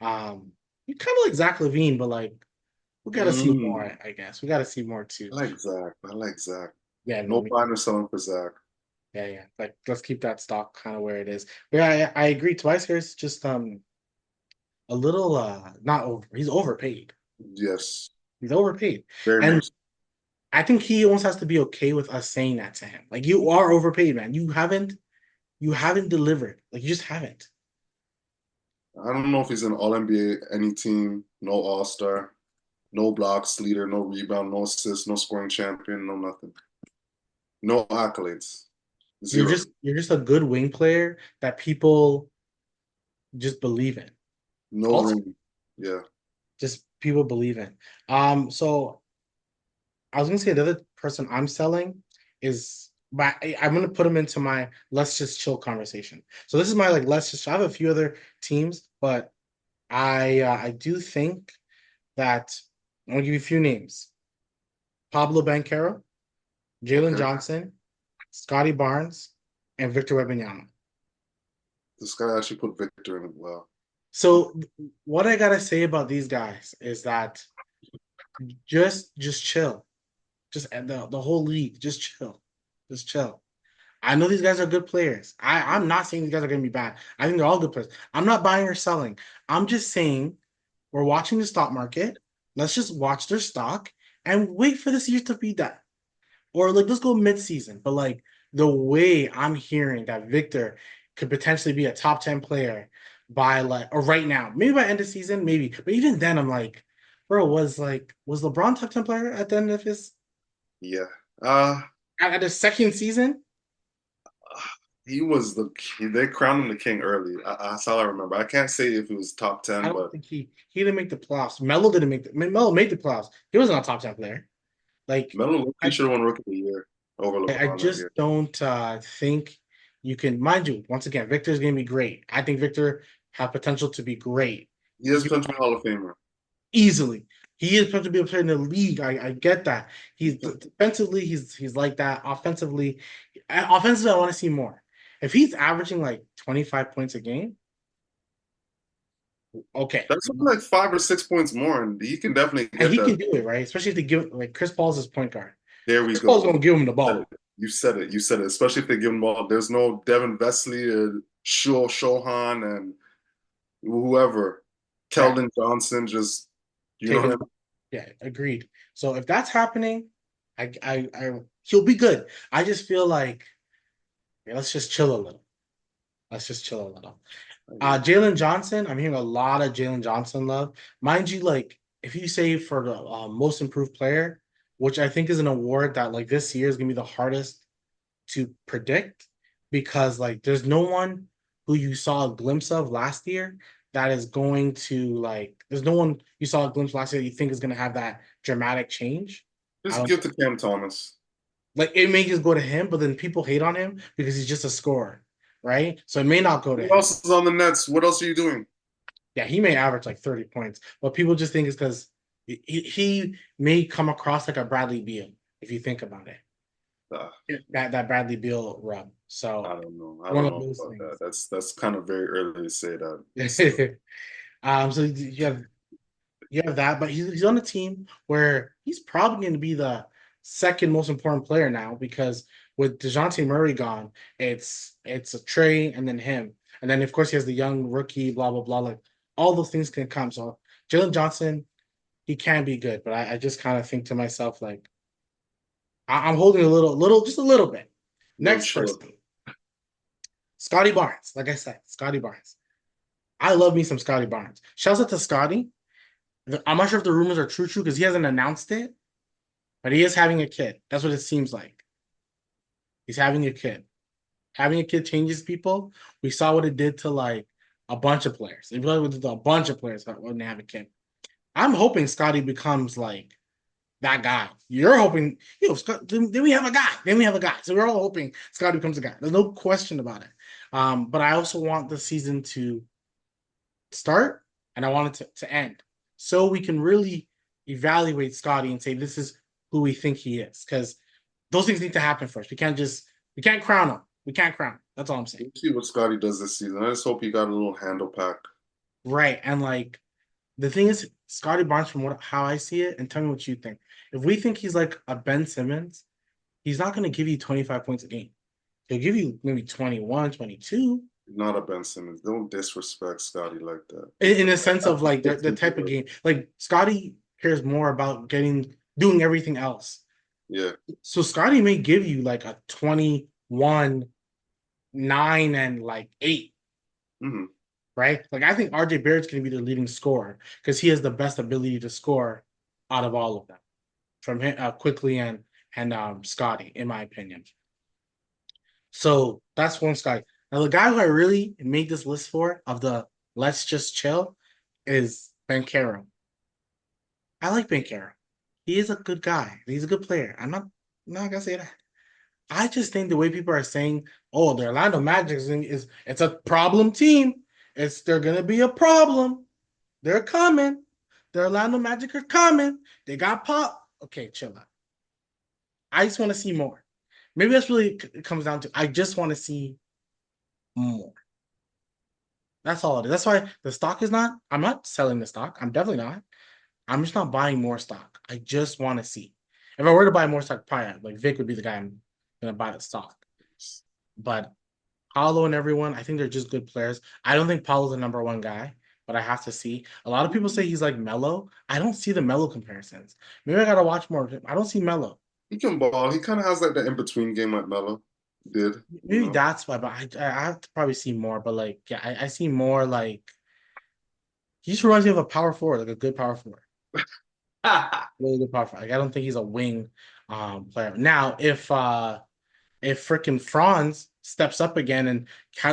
You kind of like Zach LaVine, but like we gotta see Mm, more, I guess. We gotta see more too. I like Zach. I like Zach. Yeah, no, No buying or selling for Zach. yeah, yeah. Like let's keep that stock kind of where it is. But yeah, I agree. Tobias Harris just a little not over. He's overpaid. Yes, He's overpaid. very And much. I think he almost has to be okay with us saying that to him. Like you are overpaid, man. You haven't delivered. Like you just haven't. I don't know if he's an All NBA, any team, no All Star, no blocks leader, no rebound, no assist, no scoring champion, no nothing, no accolades, You're zero, just you're just a good wing player that people just believe in. no Also, ring. Yeah, just people believe in. So I was gonna say the other person I'm selling is but I'm gonna put him into my let's just chill conversation. So this is my like let's just I have a few other teams, but I do think that I'm gonna give you a few names. Pablo Banchero, Jalen okay. Johnson, Scotty Barnes, and Victor Wembanyama. This guy actually put Victor in it well. So what I gotta say about these guys is that just chill. Just the whole league, just chill. Just chill. I know these guys are good players. I'm not saying these guys are gonna be bad. I think they're all good players. I'm not buying or selling. I'm just saying we're watching the stock market. Let's just watch their stock and wait for this year to be done. Or like let's go mid-season. But like the way I'm hearing that Victor could potentially be a top 10 player by like or right now, maybe by end of season, maybe. But even then, I'm like, bro, was LeBron top 10 player at the end of his Yeah. Uh, at his second season? he was they crowned him the king early. That's all I remember. I can't say if it was top I 10, don't but think he didn't make the playoffs. Melo didn't make the Melo made the playoffs. He wasn't a top 10 player. Like Melo I should have won Rookie of the Year over I LeBron that just year. don't think you can mind you, once again, Victor's gonna be great. I think Victor have potential to be great. He has potential Hall of Famer. Easily. He is supposed to be a player in the league. I get that. He's defensively, he's like that. Offensively, I want to see more. If he's averaging like 25 points a game, okay. That's something like 5 or 6 points more, and he can definitely And get he that. can do it, right? Especially if they give like Chris Paul's his point guard. There we Chris Paul's go. gonna give him the Said it. ball. You said it. You said it. Especially if they give him ball. There's no Devin Vesley or Shohan and whoever. Yeah, Keldon Johnson, just you know taking what I the mean? ball. Yeah, agreed. So if that's happening, I he'll be good. I just feel like yeah, let's just chill a little. Let's just chill a little. I agree. Jalen Johnson, I'm hearing a lot of Jalen Johnson love. Mind you, like if you say for the most improved player, which I think is an award that like this year is gonna be the hardest to predict because like there's no one who you saw a glimpse of last year that is going to like there's no one you saw a glimpse last year that you think is gonna have that dramatic change. I Just don't give to Cam Thomas. like it may just go to him, but then people hate on him because he's just a scorer, right? So it may not go to Who him. else is on the Nets? What else are you doing? Yeah, he may average like 30 points, but people just think it's because he may come across like a Bradley Beal if you think about it. Uh, that Bradley Beal rub. I So don't know. I one don't of know those about that. things. That's kind of very early to say that. Still, So you have that, but he's on a team where he's probably going to be the second most important player now because with DeJounte Murray gone, it's a Trey and then him, and then of course he has the young rookie, blah blah blah. Like all those things can come. So Jalen Johnson, he can be good, but I just kind of think to myself like I'm holding a little, just a little bit. little Next chill. person, Scotty Barnes. Like I said, Scotty Barnes. I love me some Scotty Barnes. Shouts out to Scotty. I'm not sure if the rumors are true because he hasn't announced it, but he is having a kid. That's what it seems like. He's having a kid. Having a kid changes people. We saw what it did to like a bunch of players. It really did to a bunch of players when they have a kid. I'm hoping Scotty becomes like that guy. You're hoping, Scott, then we have a guy. Then we have a guy. So we're all hoping Scotty becomes a guy. There's no question about it. But I also want the season to start and I want it to end so we can really evaluate Scotty and say this is who we think he is because those things need to happen first. We can't crown him. We can't crown him. That's all I'm saying. We'll see what Scotty does this season. I just hope he got a little handle pack. Right. And like the thing is, Scotty Barnes, from how I see it, and tell me what you think. If we think he's like a Ben Simmons, he's not going to give you 25 points a game. He'll give you maybe 21, 22. Not a Ben Simmons. Don't disrespect Scotty like that. In a sense That's of like the type of game. Like Scotty cares more about doing everything else. yeah. So Scotty may give you like a 21, 9, and like 8, Hmm. right? Like I think RJ Barrett's gonna be the leading scorer because he has the best ability to score out of all of them. From him quickly and Scotty, in my opinion. So that's one Scotty. Now the guy who I really made this list for of the let's just chill is Bankero. I like Bankero. He is a good guy. He's a good player. I'm not gonna say that. I just think the way people are saying, "Oh, the Orlando Magic is it's a problem team. They're gonna be a problem. They're coming. The Orlando Magic are coming. They got pop." Okay, chill out. I just want to see more. Maybe that's really it comes down to. I just want to see more. That's all it is. That's why the stock is not. I'm not selling the stock. I'm definitely not. I'm just not buying more stock. I just want to see. If I were to buy more stock, probably like Vic would be the guy I'm gonna buy the stock. But Paulo and everyone, I think they're just good players. I don't think Paulo's the number one guy, but I have to see. A lot of people say he's like Melo. I don't see the Melo comparisons. Maybe I gotta watch more of him. I don't see Melo. He can ball. He kind of has like the in-between game like Melo did, you Maybe know? that's why, but I have to probably see more. But like, yeah, I see more like he just reminds me of a power forward, like a good power forward, really good power forward. Like I don't think he's a wing player. Now, if freaking Franz steps up again and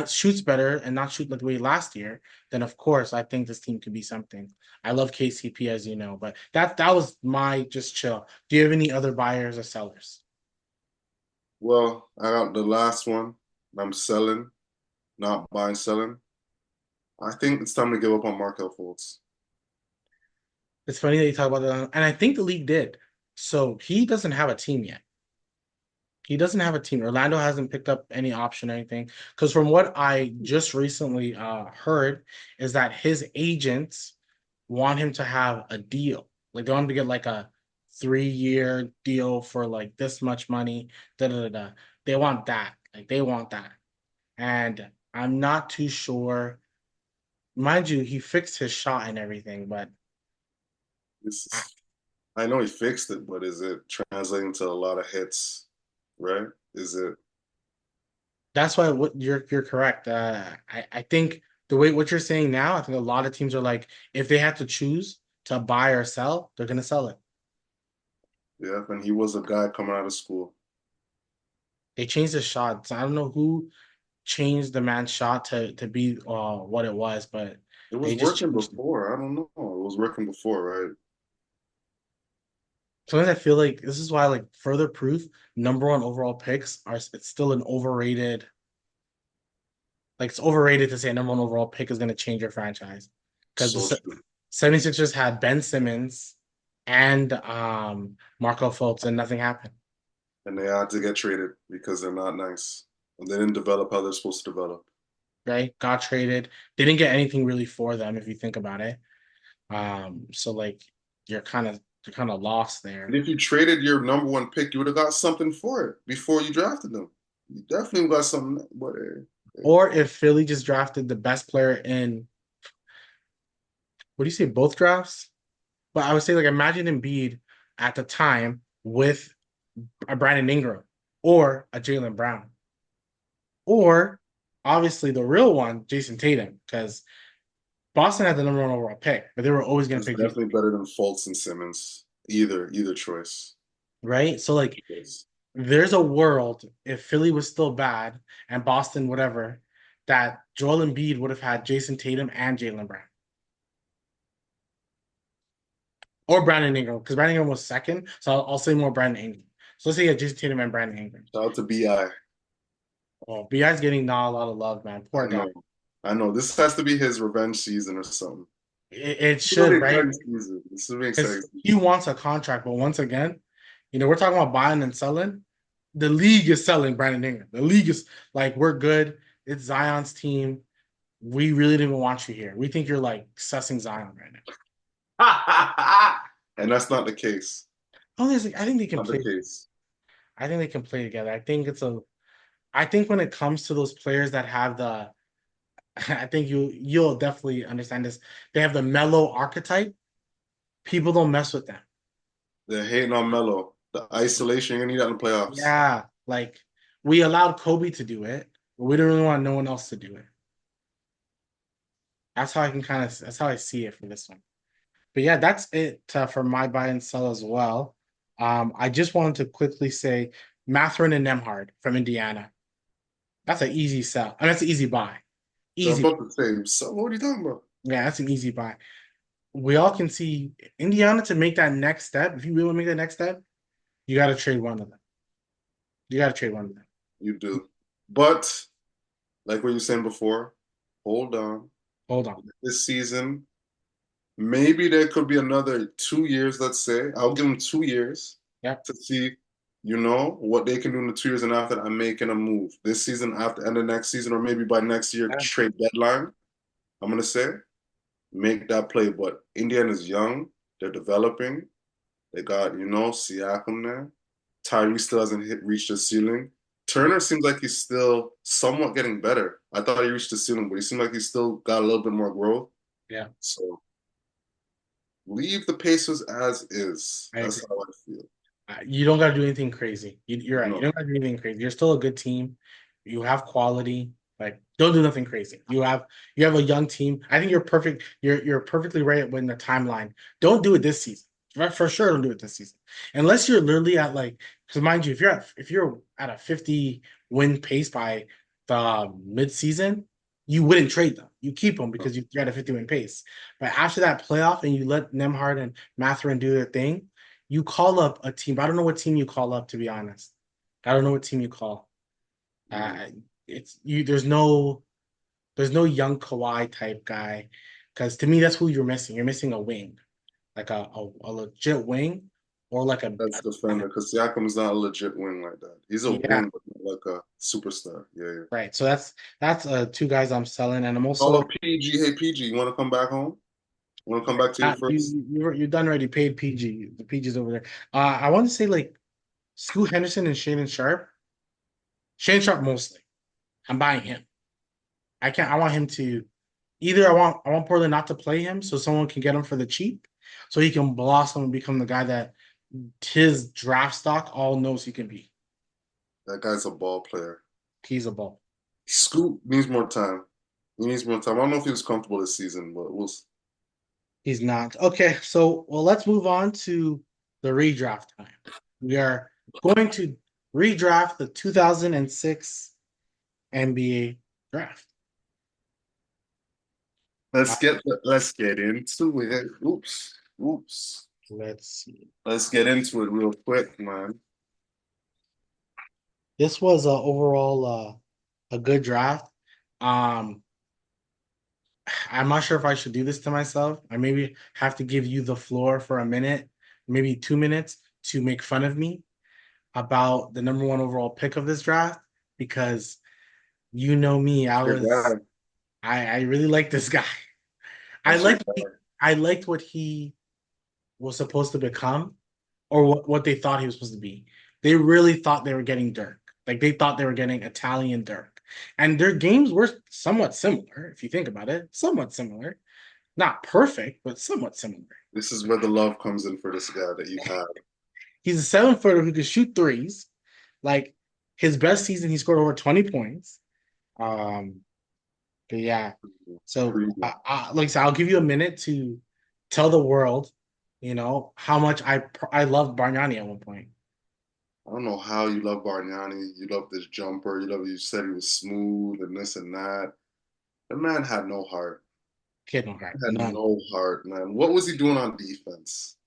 shoots better and not shoot like the way last year, then of course I think this team could be something. I love KCP as you know, but that was my just chill. Do you have any other buyers or sellers? Well, I got the last one. I'm selling, not buying, selling. I think it's time to give up on Markel Fultz. It's funny that you talk about that, and I think the league did. So he doesn't have a team yet. He doesn't have a team. Orlando hasn't picked up any option or anything. Because from what I just recently heard, is that his agents want him to have a deal. Like they want him to get like a 3-year deal for like this much money. Da da da. Da. They want that. Like they want that. And I'm not too sure. Mind you, he fixed his shot and everything, but This I, is, I know he fixed it, but is it translating to a lot of hits, right? Is it? that's why what you're correct. I think the way what you're saying now, I think a lot of teams are like, if they had to choose to buy or sell, they're gonna sell it. Yeah, and he was a guy coming out of school. They changed the shots. I don't know who changed the man's shot to be what it was, but It was they just working changed it. before. I don't know. It was working before, right? Sometimes I feel like this is why like further proof number one overall picks are it's still an overrated. Like it's overrated to say a number one overall pick is going to change your franchise because So the true. 76ers had Ben Simmons and Marco Fultz and nothing happened. and they had to get traded because they're not nice and they didn't develop how they're supposed to develop. right? Got traded. They didn't get anything really for them if you think about it. So like you're kind of lost And there. if you traded your number one pick, you would have got something for it before you drafted them. You definitely got something. But Or if Philly just drafted the best player in what do you say, both drafts? But I would say like imagine Embiid at the time with a Brandon Ingram or a Jalen Brown. Or obviously the real one, Jason Tatum, because Boston had the number one overall pick, but they were always going to it's pick Jason definitely Tatum, better than Fultz and Simmons. Either choice. right? So like Yes. there's a world if Philly was still bad and Boston whatever that Joel Embiid would have had Jason Tatum and Jalen Brown or Brandon Ingram because Brandon Ingram was second, so I'll say more Brandon Ingram. So let's say you had Jason Tatum and Brandon Ingram. Shout out to Bi. Oh, BI's getting not a lot of love, man. Poor I guy. know. I know. This has to be his revenge season or something. It This will should, be right? exciting season. This will be Because exciting. he wants a contract, but once again, we're talking about buying and selling. The league is selling Brandon Ingram. The league is like, we're good. It's Zion's team. We really didn't even want you here. We think you're like sussing Zion right now. And that's not the case. Honestly, I think they can Not the play. case. I think they can play together. I think when it comes to those players that have the I think you'll definitely understand this. They have the mellow archetype. People don't mess with them. They're hating on Melo. The isolation, you're gonna need that in the playoffs. Yeah, like we allowed Kobe to do it, but we don't really want no one else to do it. That's how I see it for this one. But yeah, that's it for my buy and sell as well. I just wanted to quickly say Matherin and Nemhard from Indiana. That's an easy sell. I mean, that's an easy buy. So I'm Easy. about to say, so what are you talking about? Yeah, that's an easy buy. We all can see Indiana to make that next step. If you really want to make that next step, you got to trade one of them. You got to trade one of them. You do. But like what you were saying before, hold on. Hold on. This season, maybe there could be another 2 years, let's say. I'll give them 2 years Yep. to see, what they can do in the 2 years, and after that, I'm making a move. This season, after end of next season, or maybe by next year, Yeah. trade deadline, I'm gonna say, make that play. But Indiana's young, they're developing. They got, Siakam there. Tyree still hasn't reached the ceiling. Turner seems like he's still somewhat getting better. I thought he reached the ceiling, but he seemed like he's still got a little bit more growth. Yeah. So leave the Pacers as is. I That's agree. how I feel. You don't got to do anything crazy. You're right. You No, don't got to do anything crazy. You're still a good team. You have quality. Like, don't do nothing crazy. You have a young team. I think you're perfect. You're perfectly right in the timeline. Don't do it this season. For sure, don't do it this season. Unless you're literally at like, because mind you, if you're at a 50 win pace by the mid season, you wouldn't trade them. You keep them because you're at a 50 win pace. But after that playoff and you let Nemhard and Matherin do their thing, you call up a team. I don't know what team you call up, to be honest. I don't know what team you call. mm, Uh, it's you. There's no young Kawhi type guy, because to me that's who you're missing. You're missing a wing, like a legit wing, or like that's defender because Siakam's not a legit wing like that. He's a yeah, wing, but not like a superstar. Yeah, yeah. right. So that's two guys I'm selling, and I'm Call also up PG. Hey, PG, you want to come back home? Want to come back to your first? you're done already. Paid PG. The PG's over there. I want to say like Scoot Henderson and Shannon Sharp. Shannon Sharp mostly. I'm buying him. I can't. I want him to either. I want Portland not to play him so someone can get him for the cheap, so he can blossom and become the guy that his draft stock all knows he can be. That guy's a ball player. He's a ball. Scoot needs more time. He needs more time. I don't know if he was comfortable this season, but we'll. He's not. Okay, so well, let's move on to the redraft time. We are going to redraft the 2006 NBA draft. Uh, Let's get into it. Oops. let's see. Let's get into it real quick, man. This was overall a good draft. Um, I'm not sure if I should do this to myself. I maybe have to give you the floor for a minute, maybe 2 minutes to make fun of me. about the number one overall pick of this draft because you know me, That's your guy. I really like this guy. I That's your liked guy. I liked what he was supposed to become or what they thought he was supposed to be. They really thought they were getting Dirk. Like they thought they were getting Italian Dirk. And their games were somewhat similar, if you think about it. Somewhat similar. Not perfect, but somewhat similar. This is where the love comes in for this guy that you've had. He's a 7 footer who can shoot threes. Like his best season, he scored over 20 points. Um, but yeah. So Primo. like I said, I'll give you a minute to tell the world, how much I loved Bargnani at one point. I don't know how you love Bargnani. You love this jumper. You said he was smooth and this and that. The man had no heart. Kid no heart, He had none. no heart, man. What was he doing on defense?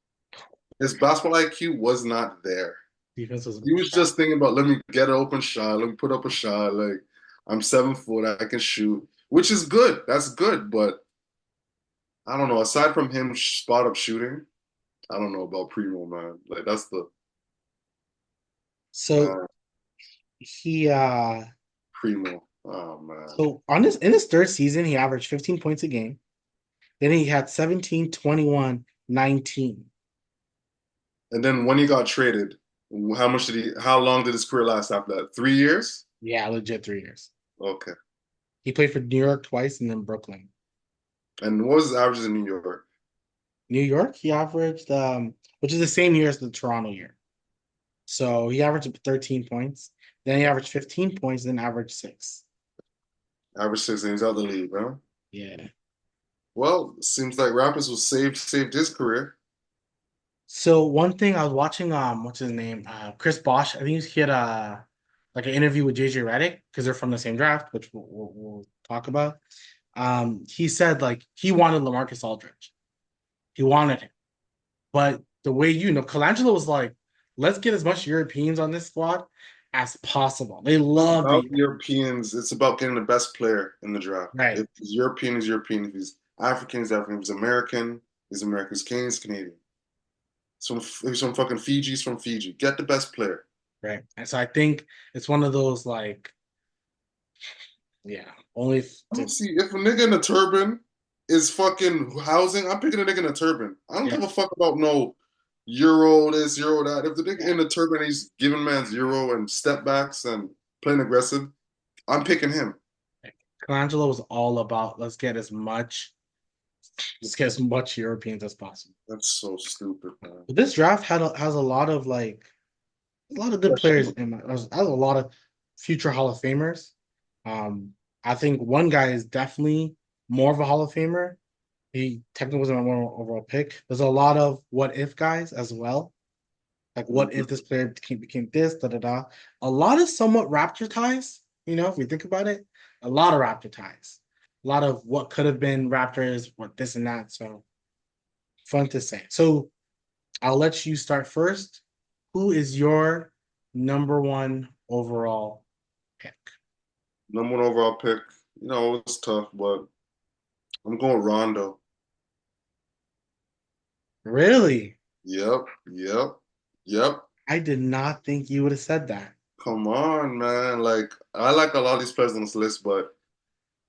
His basketball IQ was not there. Defense was He was trash. just thinking about let me get an open shot, let me put up a shot. Like I'm 7 foot, I can shoot, which is good. That's good, but I don't know. Aside from him spot up shooting, I don't know about Primo, man. Like that's the So man, he Primo. Oh man. so on this in his third season, he averaged 15 points a game. Then he had 17, 21, 19. And then when he got traded, how long did his career last after that? 3 years? Yeah, legit 3 years. Okay. He played for New York twice and then Brooklyn. And what was his averages in New York? New York, he averaged which is the same year as the Toronto year. So he averaged 13 points. Then he averaged 15 points, then averaged six. Average 6 and he's out of the league, huh? Yeah. Well, seems like Raptors was saved his career. So one thing I was watching, what's his name? Chris Bosh. I think he had like an interview with JJ Redick because they're from the same draft, which we'll talk about. He said like he wanted LaMarcus Aldridge. He wanted him. But the way Colangelo was like, let's get as much Europeans on this squad as possible. They love About the Europeans, it's about getting the best player in the draft. right, If he's European, he's European. If he's African, he's African. If he's American, he's American. If he's Canadian, he's Canadian. He's from fucking Fiji, he's from Fiji. Get the best player. right. And so I think it's one of those like, yeah, only if I don't see if a nigga in a turban is fucking housing, I'm picking a nigga in a turban. I don't yeah, give a fuck about no Euro this, Euro that. If the nigga yeah. in the turban he's giving man's Euro and step backs and playing aggressive, I'm picking him. Colangelo was all about let's get as much Europeans as possible. That's so stupid, man. But this draft has a lot of like a lot of good players Question. in my has a lot of future Hall of Famers. Um, I think one guy is definitely more of a Hall of Famer. He technically wasn't a one overall pick. There's a lot of what if guys as well. Like what if Mhm. this player became this, da da da. A lot of somewhat Raptor ties, if we think about it. A lot of Raptor ties. A lot of what could have been Raptors, what this and that. So fun to say. So I'll let you start first. Who is your number one overall pick? Number one overall pick. It's tough, but I'm going Rondo. Really? Yep, yep, yep. I did not think you would have said that. Come on, man. Like I like a lot of these players on this list, but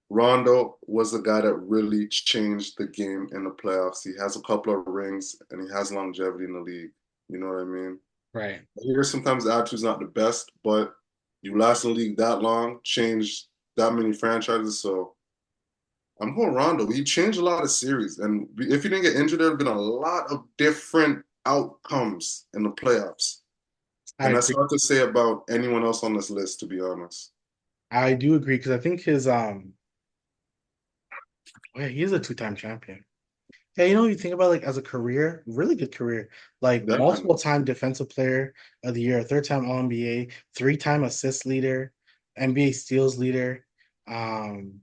Rondo was the guy that really changed the game in the playoffs. He has a couple of rings and he has longevity in the league. You know what I mean? Right. Here, sometimes the attitude's not the best, but you last in the league that long, changed that many franchises. So I'm going Rondo. He changed a lot of series. And if he didn't get injured, there would have been a lot of different outcomes in the playoffs. I And that's agree. hard to say about anyone else on this list, to be honest. I do agree because I think his oh yeah, he is a two-time champion. Yeah, you think about like as a career, really good career. Like Definitely. multiple time defensive player of the year, third time All NBA, three-time assist leader, NBA steals leader. Um,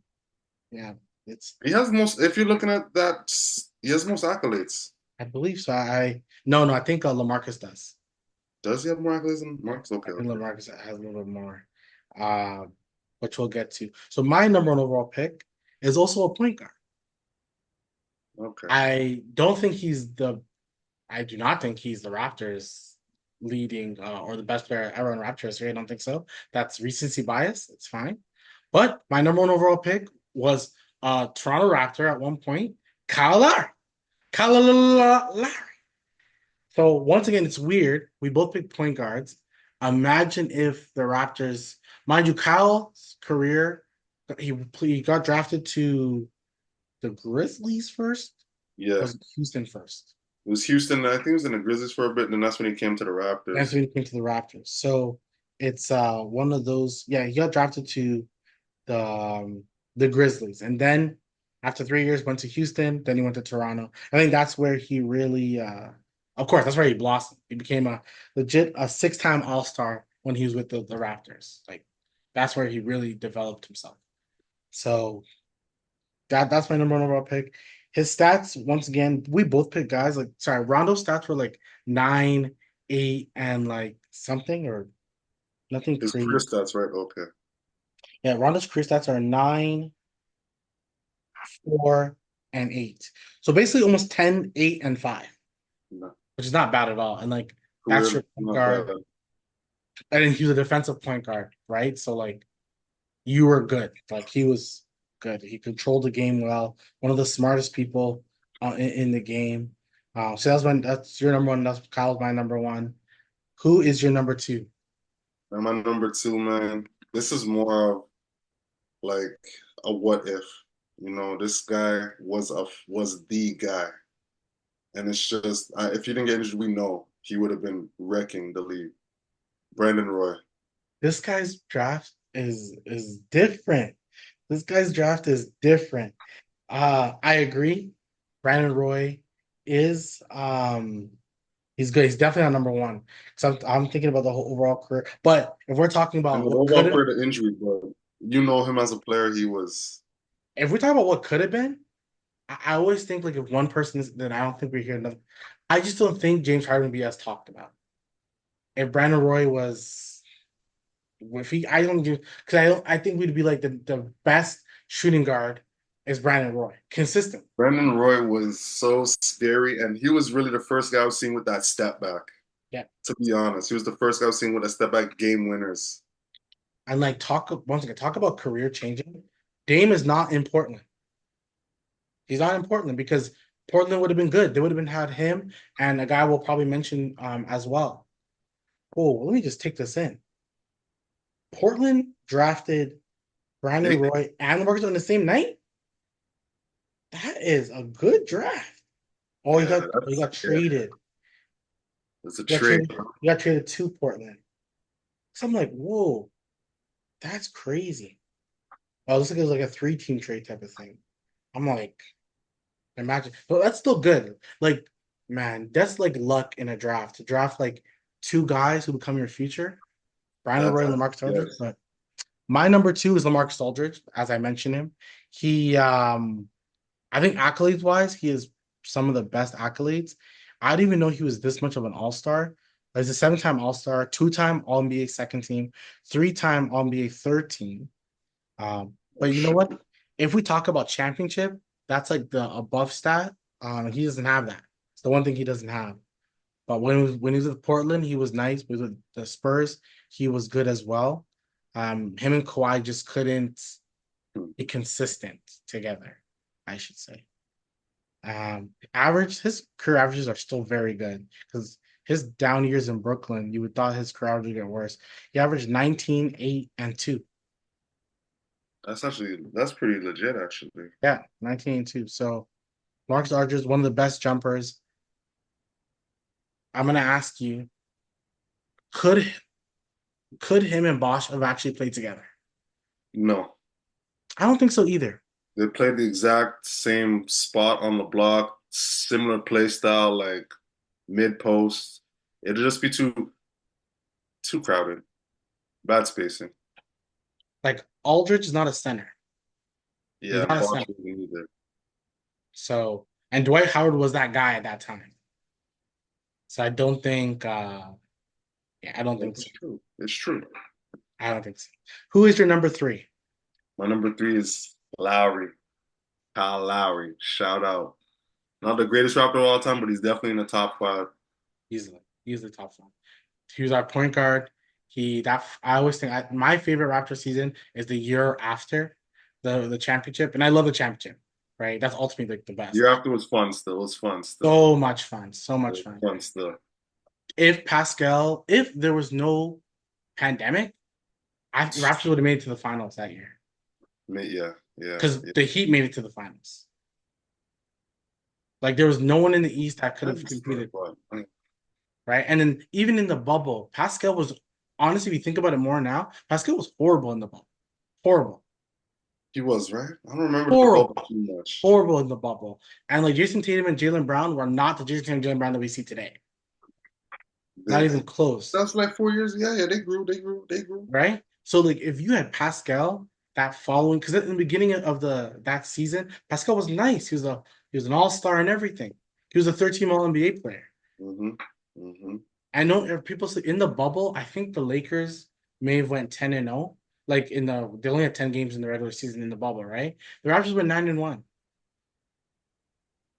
yeah, it's He has most, if you're looking at that, he has most accolades. I believe so. No, I think LaMarcus does. Does he have more accolades than Yeah, Marcus? Okay, I think okay. LaMarcus has a little bit more, uh, which we'll get to. So my number one overall pick is also a point guard. Okay. I don't think he's the. I do not think he's the Raptors. leading or the best player ever in Raptors history. I don't think so. That's recency bias. It's fine. But my number one overall pick was Toronto Raptor at one point, Kyle Lowry. Kyle Lowry. So once again, it's weird. We both picked point guards. Imagine if the Raptors, mind you, Kyle's career, he got drafted to the Grizzlies first. Yeah. Was Houston first? It was Houston. I think he was in the Grizzlies for a bit, and then that's when he came to the That's Raptors. when he came to the Raptors. So it's one of those. Yeah, he got drafted to the um, the Grizzlies, and then after 3 years went to Houston. Then he went to Toronto. I think that's where he really, of course, that's where he blossomed. He became a legit a 6-time All Star when he was with the Raptors. Like that's where he really developed himself. So that's my number one overall pick. His stats, once again, we both picked guys like sorry, Rondo's stats were like 9, 8, and like something or nothing His career crazy. stats, right? Okay. Yeah, Rondo's career stats are 9, 4, and 8. So basically almost 10, 8, and 5, No, which is not bad at all. And like that's career your point not bad. guard. And then he was a defensive point guard, right? So like you were good. Like he was good. He controlled the game well. One of the smartest people in the game. So that's your number one. That's Kyle's my number one. Who is your number two? And my number two, man. This is more of like a what if. This guy was the guy, and it's just if he didn't get injured, we know he would have been wrecking the league. Brandon Roy. This guy's draft is different. This guy's draft is different. I agree. Brandon Roy is he's good. He's definitely on number one. So I'm thinking about the whole overall career. But if we're talking I about mean, what overall could have, career the injury, but you know him as a player. He was. if we're talking about what could have been, I always think like if one person is, then I don't think we hear another. I just don't think James Harden would be as talked about. If Brandon Roy was, if he, I don't do because I think we'd be like the best shooting guard is Brandon Roy, consistent. Brandon Roy was so scary, and he was really the first guy I was seeing with that step back. Yeah, To be honest, he was the first guy I was seeing with a step back game winners. and like once again talk about career changing. Dame is not in Portland. He's not in Portland because Portland would have been good. They would have been had him and a guy we'll probably mention as well. Oh, let me just take this in. Portland drafted Brandon Hey, Roy and Marcus on the same night. That is a good draft. Oh, yeah, he got yeah, traded. it's a He got trade. traded. He got traded to Portland. So I'm like, whoa, that's crazy. Oh, it looks like it was like a 3-team trade type of thing. I'm like, imagine, but that's still good. Like, man, that's like luck in a draft to draft like two guys who become your future, Brandon Roy and LaMarcus Aldridge. Yes. But my number two is LaMarcus Aldridge, as I mentioned him. He, I think accolades wise, he has some of the best accolades. I didn't even know he was this much of an all star. He's a 7-time All Star, 2-time All NBA second team, 3-time All NBA third team. Oh But you know shit. what? If we talk about championship, that's like the above stat. He doesn't have that. It's the one thing he doesn't have. But when he was with Portland, he was nice. But with the Spurs, he was good as well. Him and Kawhi just couldn't be consistent together, I should say. His career averages are still very good because his down years in Brooklyn, you would thought his career average would get worse. He averaged 19, 8, and 2. That's pretty legit actually. Yeah, 19 and 2. So Marcus Aldridge is one of the best jumpers. I'm gonna ask you, could could him and Bosch have actually played together? No, I don't think so either. they played the exact same spot on the block, similar play style, like mid post. It'd just be too crowded, bad spacing. Like Aldridge is not a center. He's Yeah, not a Bosh center. wasn't either. So and Dwight Howard was that guy at that time. So I don't think yeah, I don't think That's so. true. It's true. I don't think so. Who is your number three? My number three is Lowry, Kyle Lowry. Shout out. Not the greatest rapper of all time, but he's definitely in the top five. Easily. He's the top one. He was our point guard. I always think my favorite Raptor season is the year after the championship, and I love the championship. Right, that's ultimately like the best. Year after was fun still. It was fun still. So much fun, so It much was fun. fun still. If there was no pandemic, Raptors would have made it to the finals that year Yeah, yeah, because yeah. the Heat made it to the finals. Like there was no one in the East that could That have was still competed, fun. right? And then even in the bubble, Pascal was honestly, if you think about it more now, Pascal was horrible in the bubble. Horrible. He was, right? I don't remember the bubble Horrible. too much. Horrible in the bubble. And like Jason Tatum and Jalen Brown were not the Jason Tatum and Jalen Brown that we see today. Not They, even close. that's like 4 years. Yeah, yeah, they grew. Right? So like if you had Pascal that following, because in the beginning of the that season, Pascal was nice. He was an all-star and everything. He was a third-team All NBA player. Mm-hmm. Mm-hmm. I know if people say in the bubble, I think the Lakers may have went 10-0. Like they only had 10 games in the regular season in the bubble, right? The Raptors went 9-1.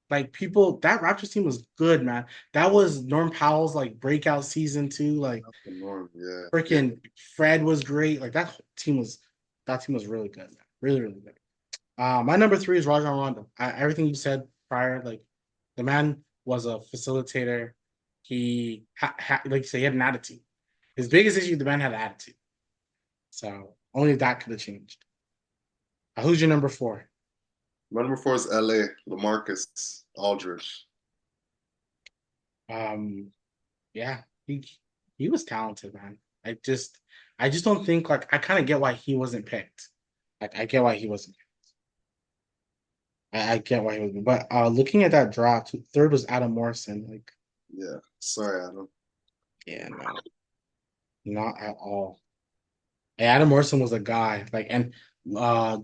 Like people, that Raptors team was good, man. That was Norm Powell's like breakout season too. Like That's the norm. Yeah, yeah. freaking Fred was great. Like that team was really good, man. Really, really good. My number three is Rajon Rondo. Everything you said prior, like the man was a facilitator. Like you say, he had an attitude. His biggest issue, the man had an attitude. So only that could have changed. Who's your number four? My number four is LA, LaMarcus Aldridge. Um, yeah, he was talented, man. I just don't think like I kind of get why he wasn't picked. Like I get why he wasn't. I get why he wasn't. But looking at that draft, third was Adam Morrison. Like, Yeah. Sorry, Adam. yeah, no, not at all. And Adam Morrison was a guy. Like, and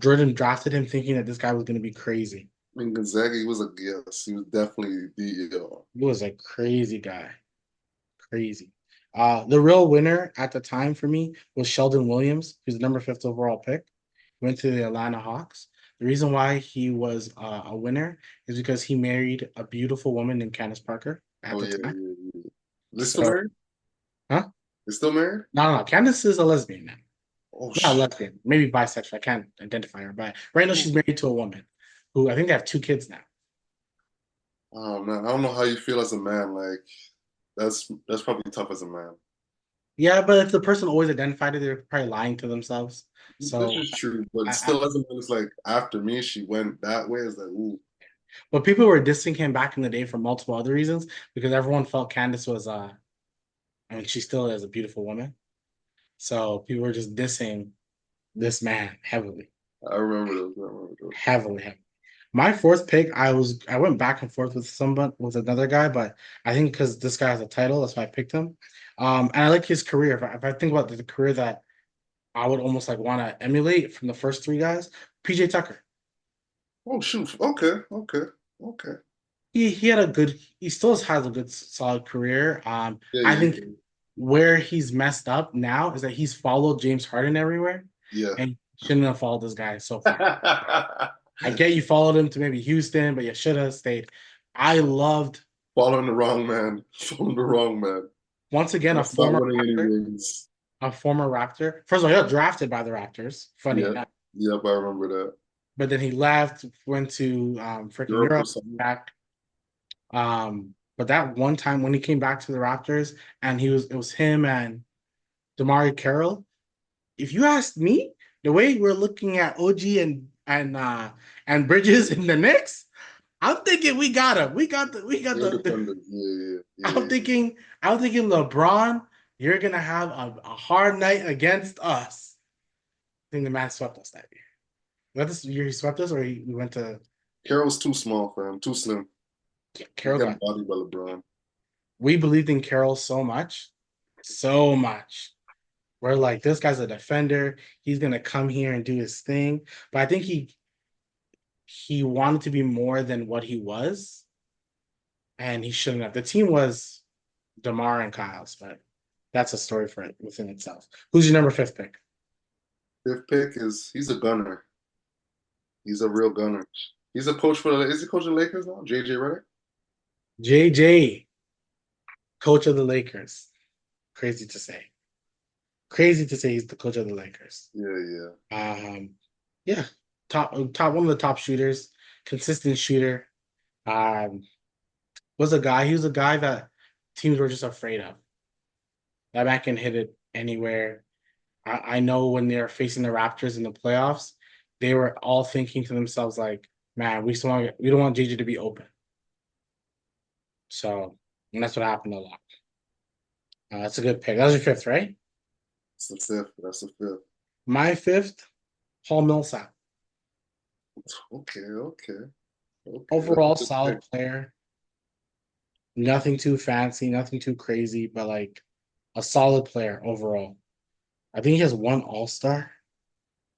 Jordan drafted him thinking that this guy was gonna be crazy. I mean, Gonzaga, he was a yes. He was definitely the He was a crazy guy. Crazy. The real winner at the time for me was Sheldon Williams, who's the number fifth overall pick. Went to the Atlanta Hawks. The reason why he was a winner is because he married a beautiful woman named Candace Parker at oh the yeah, time. yeah, yeah. They still So, married? huh? They still married? No. Candace is a lesbian now. Oh Not shit. lesbian, maybe bisexual. I can't identify her, but right now she's married to a woman who I think they have two kids now. Oh man, I don't know how you feel as a man. Like that's probably tough as a man. Yeah, but if the person always identified it, they're probably lying to themselves. This So is true, but I still, as a man, it's like after me, she went that way. It's like, ooh, but people were dissing him back in the day for multiple other reasons because everyone felt Candace was I mean she still is a beautiful woman. So people were just dissing this man heavily. I remember those. I remember those. Heavily. My fourth pick, I went back and forth with someone with another guy, but I think because this guy has a title, that's why I picked him. And I like his career. If I think about the career that I would almost like want to emulate from the first three guys, PJ Tucker. Oh shoot. Okay, okay, okay. He had a good he still has a good solid career. Yeah, I yeah, think where he's messed up now is that he's followed James Harden everywhere yeah. and shouldn't have followed this guy so far. Yeah. I get you followed him to maybe Houston, but you should have stayed. I loved Following the wrong man. Following the wrong man. once again That's not winning any rings. A former Raptor. First of all, he got drafted by the Raptors. Funny Yep, enough, yep. I remember that. but then he left, went to freaking Europe or Europe, something. back. But that one time when he came back to the Raptors, and it was him and Damari Carroll. If you ask me, the way we're looking at OG and Bridges in the Knicks, I'm thinking we got him. We got the Independent. Yeah, yeah, I'm yeah. thinking I'm thinking LeBron, you're gonna have a hard night against us. I think the man swept us that year. Was this year he swept us, or we went to Carroll's too small for him. Too slim. He's Carroll getting got. bodied by LeBron. We believed in Carroll so much, so much. We're like, this guy's a defender. He's gonna come here and do his thing. But I think he wanted to be more than what he was, and he shouldn't have. The team was DeMar and Kyle's, but that's a story for it within itself. Who's your number fifth pick? Fifth pick is he's a gunner. He's a real gunner. He's a coach for the. Is he coaching the Lakers now? JJ Redick. JJ, coach of the Lakers. Crazy to say. Crazy to say he's the coach of the Lakers. Yeah, yeah. Um, yeah, top one of the top shooters, consistent shooter. Um, was a guy. He was a guy that teams were just afraid of. That man can hit it anywhere. I know when they're facing the Raptors in the playoffs, they were all thinking to themselves like, "Man, we don't want JJ to be open." So, and that's what happened a lot. That's a good pick. That was your fifth, right? That's the fifth. That's the fifth. My fifth, Paul Millsap. Okay, okay, okay. That's a Overall, good solid pick. player. Nothing too fancy, nothing too crazy, but like a solid player overall. I think he has one All Star.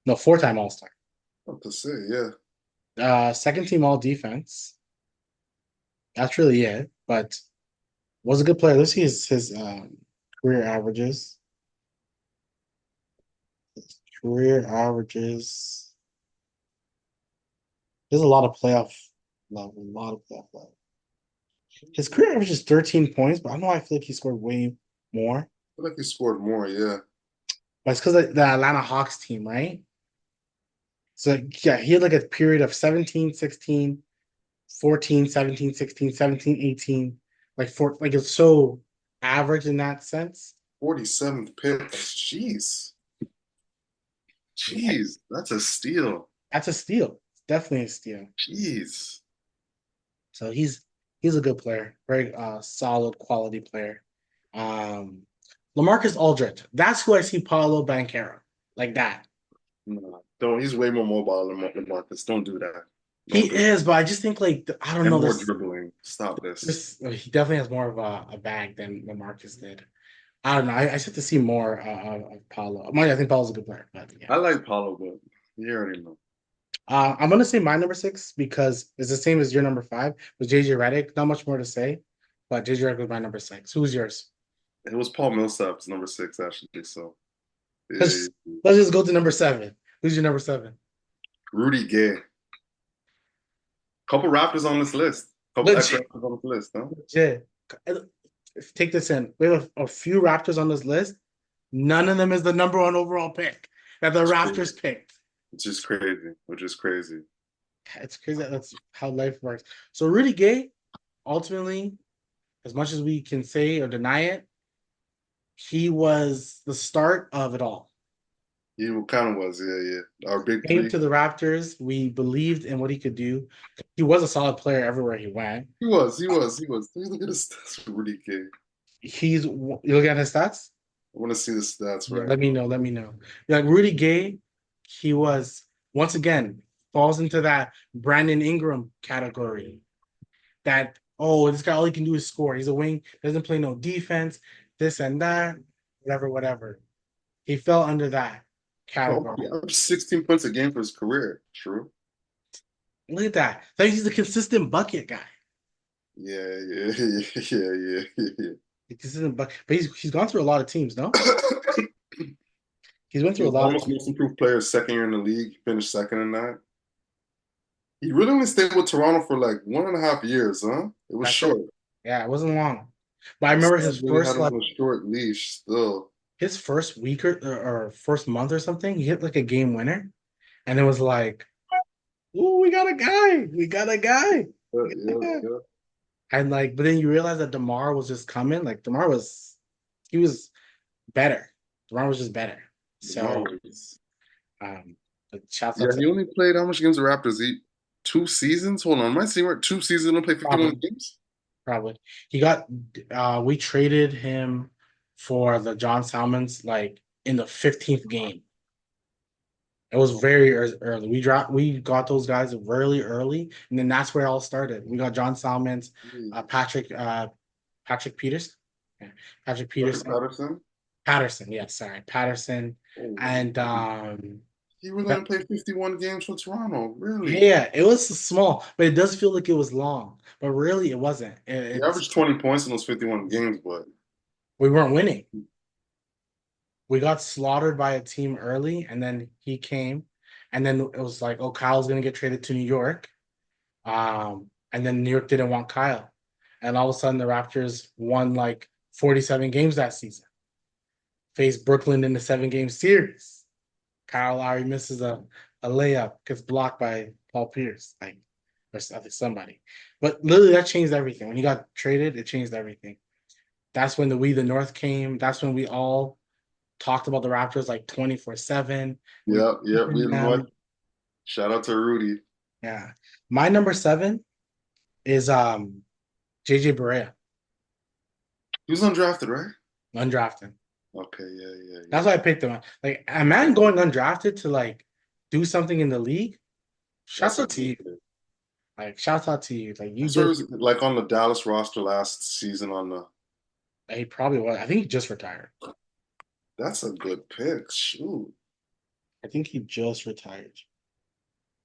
No, four-time All Star. What to say? Yeah. Second team All Defense. That's really it. But was a good player. Let's see his career averages. Career averages. There's a lot of playoff level, a lot of playoff level. His career average is 13 points, but I don't know why I feel like he scored way more. I feel like he scored more. Yeah. But it's because of the Atlanta Hawks team, right? So yeah, he had like a period of 17, 16, 14, 17, 16, 17, 18. Like it's so average in that sense. 47th pick. Jeez. Yeah, Jeez. That's a steal. that's a steal. It's definitely a steal. Jeez. So he's a good player, very solid quality player. Um LaMarcus Aldridge. That's who I see Paolo Banchero. Like that. No, don't. He's way more mobile than Marcus. Don't do that. He Don't do is, but I just think like I don't And know more this. dribbling. Stop this. This he definitely has more of a bag than Marcus did. I don't know. I just have to see more of Paulo. I think Paulo's a good player, but yeah. I like Paulo, but you already know. I'm gonna say my number six because it's the same as your number five with JJ Redick. Not much more to say, but JJ Redick was my number six. Who's yours? It was Paul Millsap's number six, actually. So, yeah. Let's let's just go to number seven. Who's your number seven? Rudy Gay. Couple Raptors on this list. Couple Legit, ex-Raptors on this list, huh? legit. Take this in. We have a few Raptors on this list. None of them is the number one overall pick that the It's crazy. Raptors picked. Which is crazy. Which is crazy. It's crazy. That's how life works. So Rudy Gay, ultimately, as much as we can say or deny it, he was the start of it all. He kind of was, yeah, yeah. Our big Came three. to the Raptors. We believed in what he could do. He was a solid player everywhere he went. He was. Look at his stats for Rudy Gay. You look at his stats. I want to see the stats Yeah, right let me know. Let me know. Like Rudy Gay, he was once again falls into that Brandon Ingram category. That this guy all he can do is score. He's a wing, doesn't play no defense, this and that, whatever, whatever. He fell under that now. category. He averaged 16 points a game for his career. True. Look at that. So he's a consistent bucket guy. Yeah, yeah, yeah. A consistent bucket. But he's gone through a lot of teams, no? Yeah. He's went He through a was lot of almost teams. most improved player second year in the league. He finished second in that. He really only stayed with Toronto for like 1.5 years, huh? It was That's it. short. Yeah, it wasn't long. But I remember Stan really had him on a short leash still. his first week or first month or something, he hit like a game winner. And it was like, ooh, we got a guy. We got a guy. Yeah, Yeah. yeah. And like, but then you realize that DeMar was just coming. Like he was better. DeMar was just better. DeMar So was. but shouts Yeah, out to he only played how much games the Raptors? 2 seasons? Hold on, am I seeing right? 2 seasons and play 51 probably games? probably. He got we traded him for the John Salmons like in the 15th game. It was very early. We got those guys really early, and then that's where it all started. We got John Salmons, Patrick Peters, yeah, Patrick Patrick Peterson, Patterson? Patterson. Yeah, sorry, Patterson, Oh, and he really but only played 51 games for Toronto. Really? yeah, it was small, but it does feel like it was long. But really, it wasn't. He It's averaged 20 points in those 51 games, but we weren't winning. We got slaughtered by a team early, and then he came, and then it was like, oh, Kyle's gonna get traded to New York. And then New York didn't want Kyle. And all of a sudden the Raptors won like 47 games that season. face Brooklyn in the 7-game series. Kyle Lowry misses a layup, gets blocked by Paul Pierce, like or I think somebody. But literally, that changed everything. When he got traded, it changed everything. That's when the We the North came. That's when we all talked about the Raptors like 24/7. We Yeah, yeah. We what? them. Shout out to Rudy. Yeah. My number 7 is JJ Barea, He was undrafted, right? undrafted. Okay, yeah, yeah, That's yeah. why I picked him. Like a man going undrafted to like do something in the league. Shouts That's a out to good you. pick. Like shouts out to you. Like I you saw he did. was like on the Dallas roster last season on the. He probably was. I think he just retired. That's a good pick. Shoot. I think he just retired.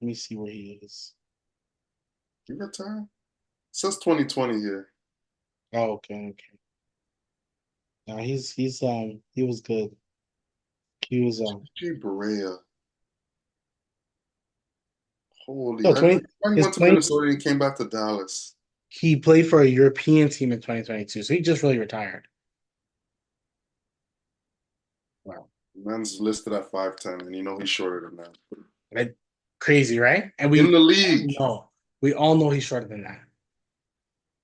Let me see where he is. He retired? It says 2020 here. Oh, okay, okay. No, he was good. He was G. Barea. Holy, no I 20 he his went to 20 Minnesota and he came back to Dallas. he played for a European team in 2022, so he just really retired. Wow. Man's listed at 5'10", and you know he's shorter than that. Like, crazy, right? And In the all league. know we all know he's shorter than that.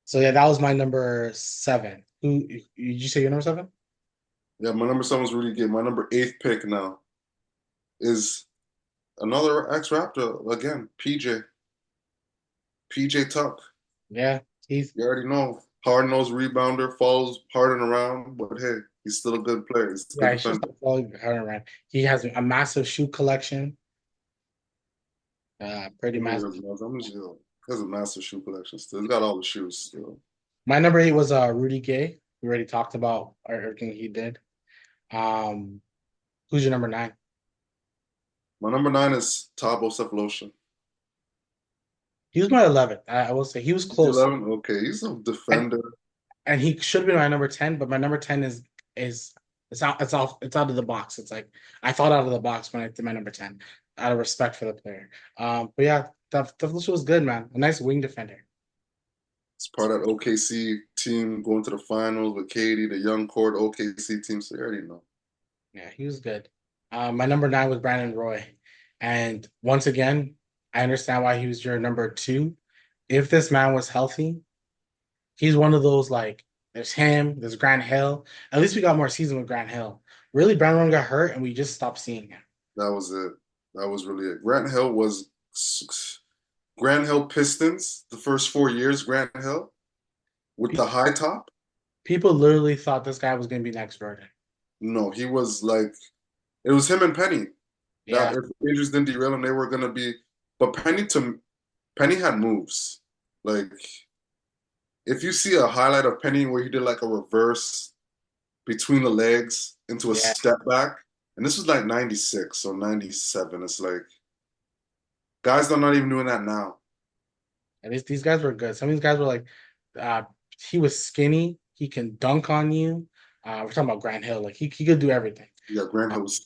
So yeah, that was my number 7. Who did you say your number 7? Yeah, my number 7's Rudy Gay. My number 8th pick now is another ex-Raptor again, PJ. PJ Tuck. Yeah, he's You already know. Hard-nosed rebounder, falls hard and around, but hey, he's still a good player. He's a good yeah, he's just defender. a quality around. He has a massive shoe collection. Pretty massive. He has a massive shoe collection still. He's got all the shoes still. My number 8 was Rudy Gay. We already talked about everything he did. Um, who's your number 9? My number 9 is Tabo Cephalosha. He was my 11th. I will say he was He's close, 11. Okay, he's a and defender. he should have been my number 10. But my number 10 is it's out of the box. It's like I thought out of the box when I did my number 10, out of respect for the player. But yeah, that was good, man. A nice wing defender. It's part of that OKC team going to the finals with Katie, the young court OKC team. So you already know. Yeah, he was good. My number 9 was Brandon Roy, and once again, I understand why he was your number 2. If this man was healthy, he's one of those like there's him, there's Grant Hill. At least we got more season with Grant Hill. Really, Brandon got hurt and we just stopped seeing him. That was it. That was really it. Grant Hill Pistons the first 4 years. Grant Hill with the high top. People literally thought this guy was going to be next Jordan. No, he was like it was him and Penny. That Yeah, if the Rangers didn't derail him, they were gonna be. But Penny had moves. Like if you see a highlight of Penny where he did like a reverse between the legs into a yeah. step back, and this was like 96 or 97. It's like guys are not even doing that now. And these guys were good. Some of these guys were like, uh, he was skinny. He can dunk on you. We're talking about Grant Hill. Like he could do everything. Yeah, Grant Uh, Hill was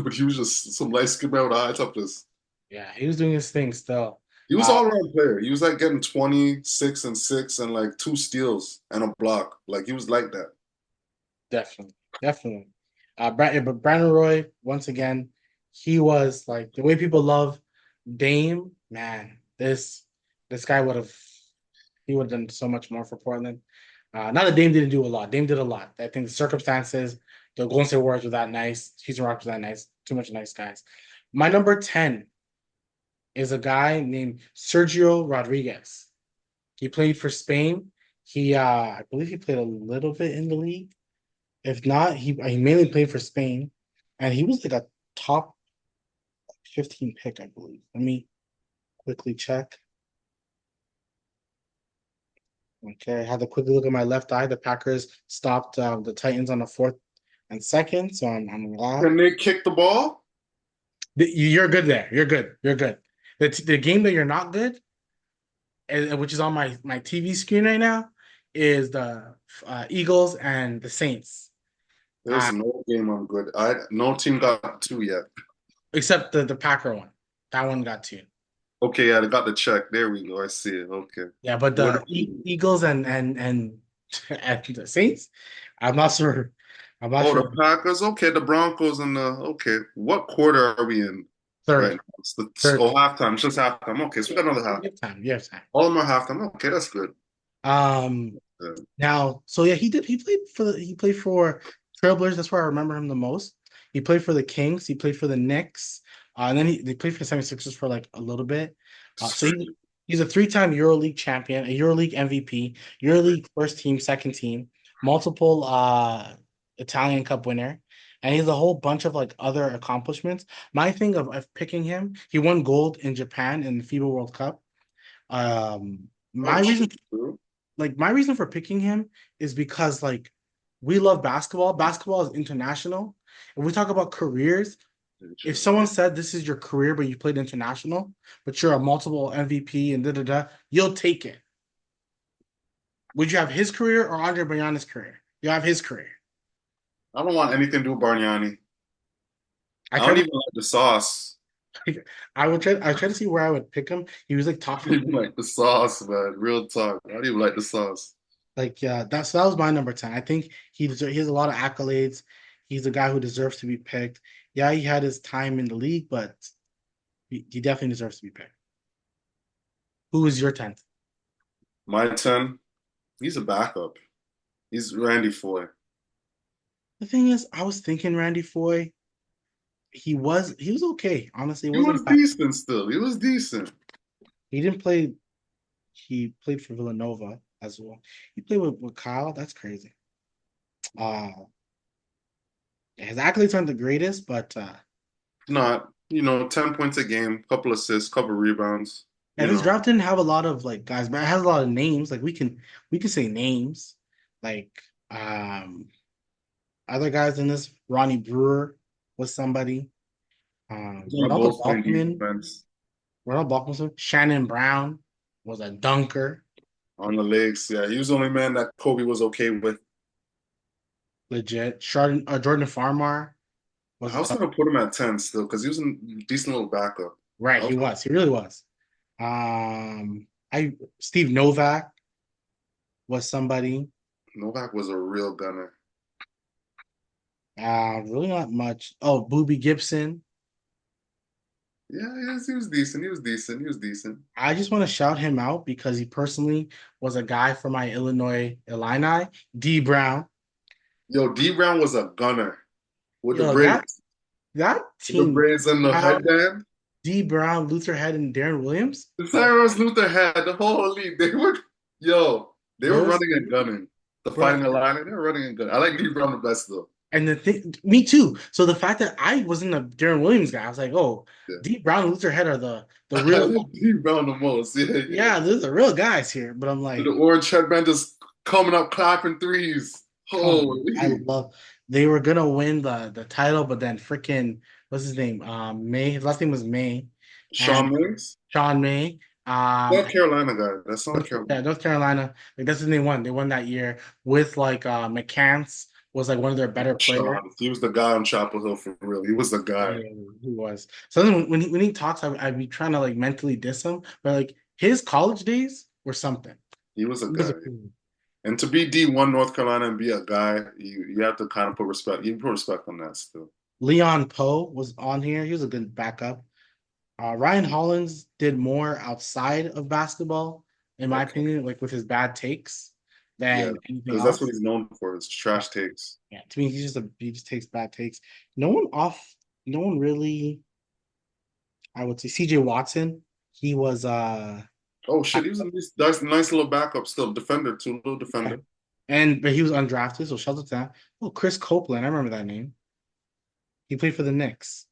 but he was just some light skin man with a high top. Just yeah, he was doing his thing still. he was Uh, all around player. He was like getting 26 and 6 and like 2 steals and a block. Like he was like that. Definitely, definitely. But Brandon Roy, once again, he was like the way people love Dame. Man, this guy would have he would have done so much more for Portland. Not that Dame didn't do a lot. Dame did a lot. I think the circumstances, the Golden State Warriors were that nice. Houston Rockets were that nice. Too much nice guys. My number 10 is a guy named Sergio Rodriguez. He played for Spain. I believe he played a little bit in the league. If not, he mainly played for Spain, and he was like a top 15 pick, I believe. Let me quickly check. Okay, I had to quickly look at my left eye. The Packers stopped the Titans on the 4th and 2nd, so I'm glad. Can they kick the ball? You're good there. You're good. You're good. The game that you're not good, which is on my TV screen right now, is the Eagles and the Saints. There's Uh, no game I'm good. I no team got 2 yet. except the Packer one. That one got 2. Okay, yeah, they got the check. There we go. I see it. Okay. Yeah, but What the Eagles and and the Saints, I'm not sure. I'm not Oh, sure. the Packers. Okay, the Broncos and the okay. What quarter are we in right Third, now? third. Oh, halftime. It's just halftime. Okay, so we got another half. You have time. You have time. All of them are halftime. Okay, that's good. Um, Yeah. Now, so yeah, he did. He played for Trailblazers. That's where I remember him the most. He played for the Kings. He played for the Knicks. And then they played for the 76ers for like a little bit. He's a three-time EuroLeague champion, a EuroLeague MVP, EuroLeague first team, second team, multiple Italian Cup winner, and he has a whole bunch of like other accomplishments. My thing of picking him, he won gold in Japan in the FIBA World Cup. My Oh reason shit, bro. my reason for picking him is because like we love basketball. Basketball is international. And we talk about careers. Yeah, If true. someone said this is your career, but you played international, but you're a multiple MVP and da da da, you'll take it. Would you have his career or Andre Brianna's career? You have his career. I don't want anything to do with Bargnani. I I don't tried even like the sauce. to I try to see where I would pick him. He was like top I don't 50. even like the sauce, man. Real talk. I don't even like the sauce. Like yeah, that was my number 10. I think he has a lot of accolades. He's a guy who deserves to be picked. Yeah, he had his time in the league, but he definitely deserves to be picked. Who is your 10th? My 10, he's a backup. He's Randy Foy. The thing is, I was thinking Randy Foy. He was okay. Honestly, it He wasn't was bad. decent still. He was decent. He didn't play. He played for Villanova as well. He played with Kyle. That's crazy. Uh his accolades aren't the greatest, but Not, 10 points a game, couple assists, couple rebounds, and this draft didn't have a lot of like guys, but it has a lot of names. Like we can say names. Like um other guys in this, Ronnie Brewer was somebody. He's on the Ronaldo Bulls playing Balkman, defense Shannon Brown was a dunker. on the legs. Yeah, he was the only man that Kobe was okay with. Legit. Jordan Farmar was I was gonna put him at 10 still because he was a decent little backup. right. I was, He really was. I Steve Novak was somebody. Novak was a real gunner. Really not much. Oh, Booby Gibson. Yeah, he was decent. He was decent. He was decent. I just want to shout him out because he personally was a guy for my Illinois Illini. D Brown. Yo, D Brown was a gunner with the Yo, braids, that with the team. braids and the Brown, headband. D Brown, Luther Head, and Darren Williams. The Cyrus Luther had the whole league. They were Those, running and gunning. The bro. fighting Illini, they were running and gunning. I like D Brown the best though. And the thing, me too. So the fact that I wasn't a Darren Williams guy, I was like, oh, Yeah. D Brown and Luther Head are the I real. like D Brown the most. Yeah, yeah. Yeah, those are real guys here. But I'm The like, orange headband just coming up, clapping threes. oh, I Holy. love. They were gonna win the title, but then freaking what's his name? May. His last name was May, and Sean Mills? Sean May. South Carolina guy. That's South Yeah, Carolina. North Carolina. Like that's when they won. They won that year with like McCants was like one of their better players. Sean. He was the guy on Chapel Hill for real. He was the guy. Yeah, he was. So then when he talks, I'd be trying to like mentally diss him, but like his college days were something. He was a He was guy. And to be D1 North Carolina and be a guy, you have to kind of put respect. You put respect on that still. Leon Poe was on here. He was a good backup. Ryan Hollins did more outside of basketball, in my Okay. opinion, like with his bad takes Yeah. than anything Because that's what else. he's known for, his trash takes. Yeah, to me, he just takes bad takes. No one off, no one really. I would say CJ Watson. He was Oh shit, he was a nice little backup still. Defender too, little yeah. defender. But he was undrafted, so shout out to that. Oh, Chris Copeland, I remember that name. He played for the Knicks.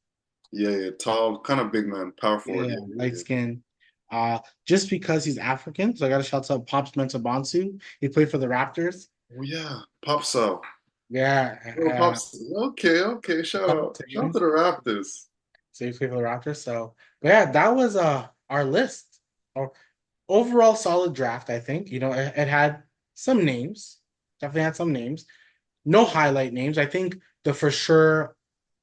Yeah, yeah, tall, kind of big man, power forward. Yeah, Yeah, yeah, light yeah. skin. Just because he's African, so I got to shout out Pops Mensah. He played for the Raptors. Oh yeah, Pop Cell. Oh, Yeah, Pops. Okay, okay. shout out to Shout out him. to the Raptors. So he played for the Raptors. So, but yeah, that was our list. Our overall solid draft. I think it had some names. Definitely had some names. No highlight names. I think the for sure,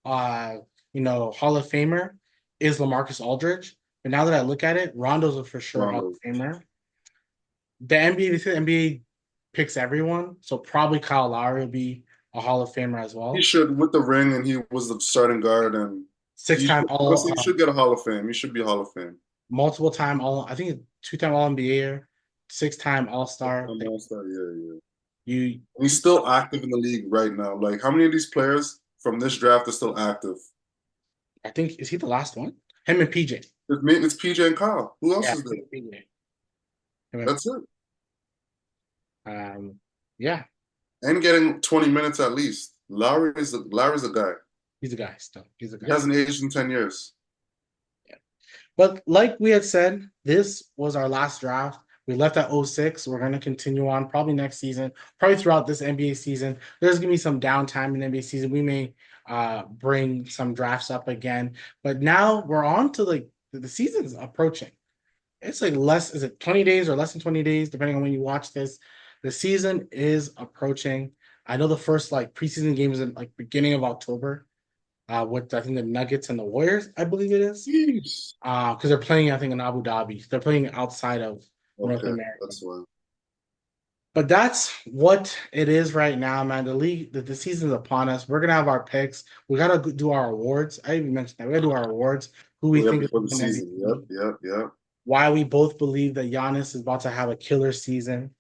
uh, Hall of Famer is LaMarcus Aldridge. But now that I look at it, Rondo's a for sure Hall Rondo. of Famer. The NBA picks everyone, so probably Kyle Lowry will be a Hall of Famer as He well. should with the ring, and he was the starting guard, and Six he time should all honestly he should get a Hall of Fame. He should be a Hall of Fame. multiple time all I think 2 time all NBA, 6 time All Star. I'm all-star, yeah, yeah. You He's still active in the league right now. Like, how many of these players from this draft are still active? I think is he the last one? Him and PJ. It's PJ and Kyle. Who else Yeah, is there? PJ. Him and, That's it. yeah, And getting 20 minutes at least. Lowry's a guy. he's a guy still. He's a He guy. hasn't aged in 10 years. Yeah. But like we had said, this was our last draft. We left at 06. We're going to continue on probably next season, probably throughout this NBA season. There's going to be some downtime in NBA season. We may bring some drafts up again. But now we're on to like the season's approaching. It's like less, is it 20 days or less than 20 days, depending on when you watch this. The season is approaching. I know the first like preseason game is in like beginning of October, with I think the Nuggets and the Warriors, I believe it is. Jeez. Because they're playing, I think, in Abu Dhabi. They're playing outside of North Okay, America. that's why. But that's what it is right now, man. The league, the season's upon us. We're gonna have our picks. We gotta do our awards. I even mentioned that we gotta do our awards. Who we Oh, yeah, think is before the going to season. Yep, MVP. yep, yep. Why we both believe that Giannis is about to have a killer season.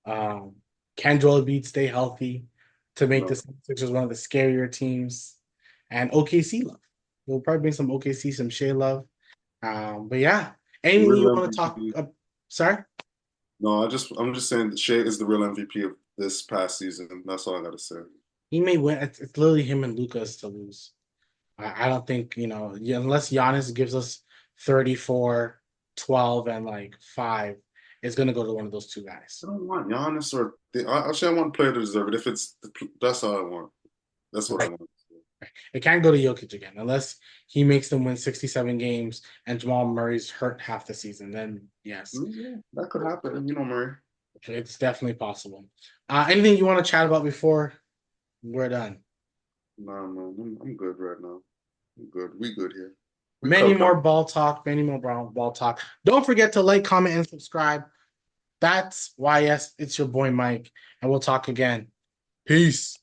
Um, can Joel Embiid stay healthy to make the No. Sixers one of the scarier teams? And OKC love. We'll probably bring some OKC, some Shea love. But yeah, The anything real you want to talk? MVP. Sorry, No, I'm just saying that Shea is the real MVP of this past season. That's all I gotta say. he may win. It's literally him and Lucas to lose. I don't think, unless Giannis gives us 34, 12, and like 5, it's gonna go to one of those two guys. I don't want Giannis actually I want a player to deserve it. That's all I want. That's what I Right. want. It can't go to Jokic again unless he makes them win 67 games and Jamal Murray's hurt half the season. Then yes, Yeah, that could happen. You know, Murray. it's definitely possible. Anything you want to chat about before we're done? Nah, man, I'm good right now. I'm good. We good here. We Many covered. more ball talk, many more ball talk. Don't forget to like, comment, and subscribe. That's why, yes, it's your boy Mike, and we'll talk again. Peace.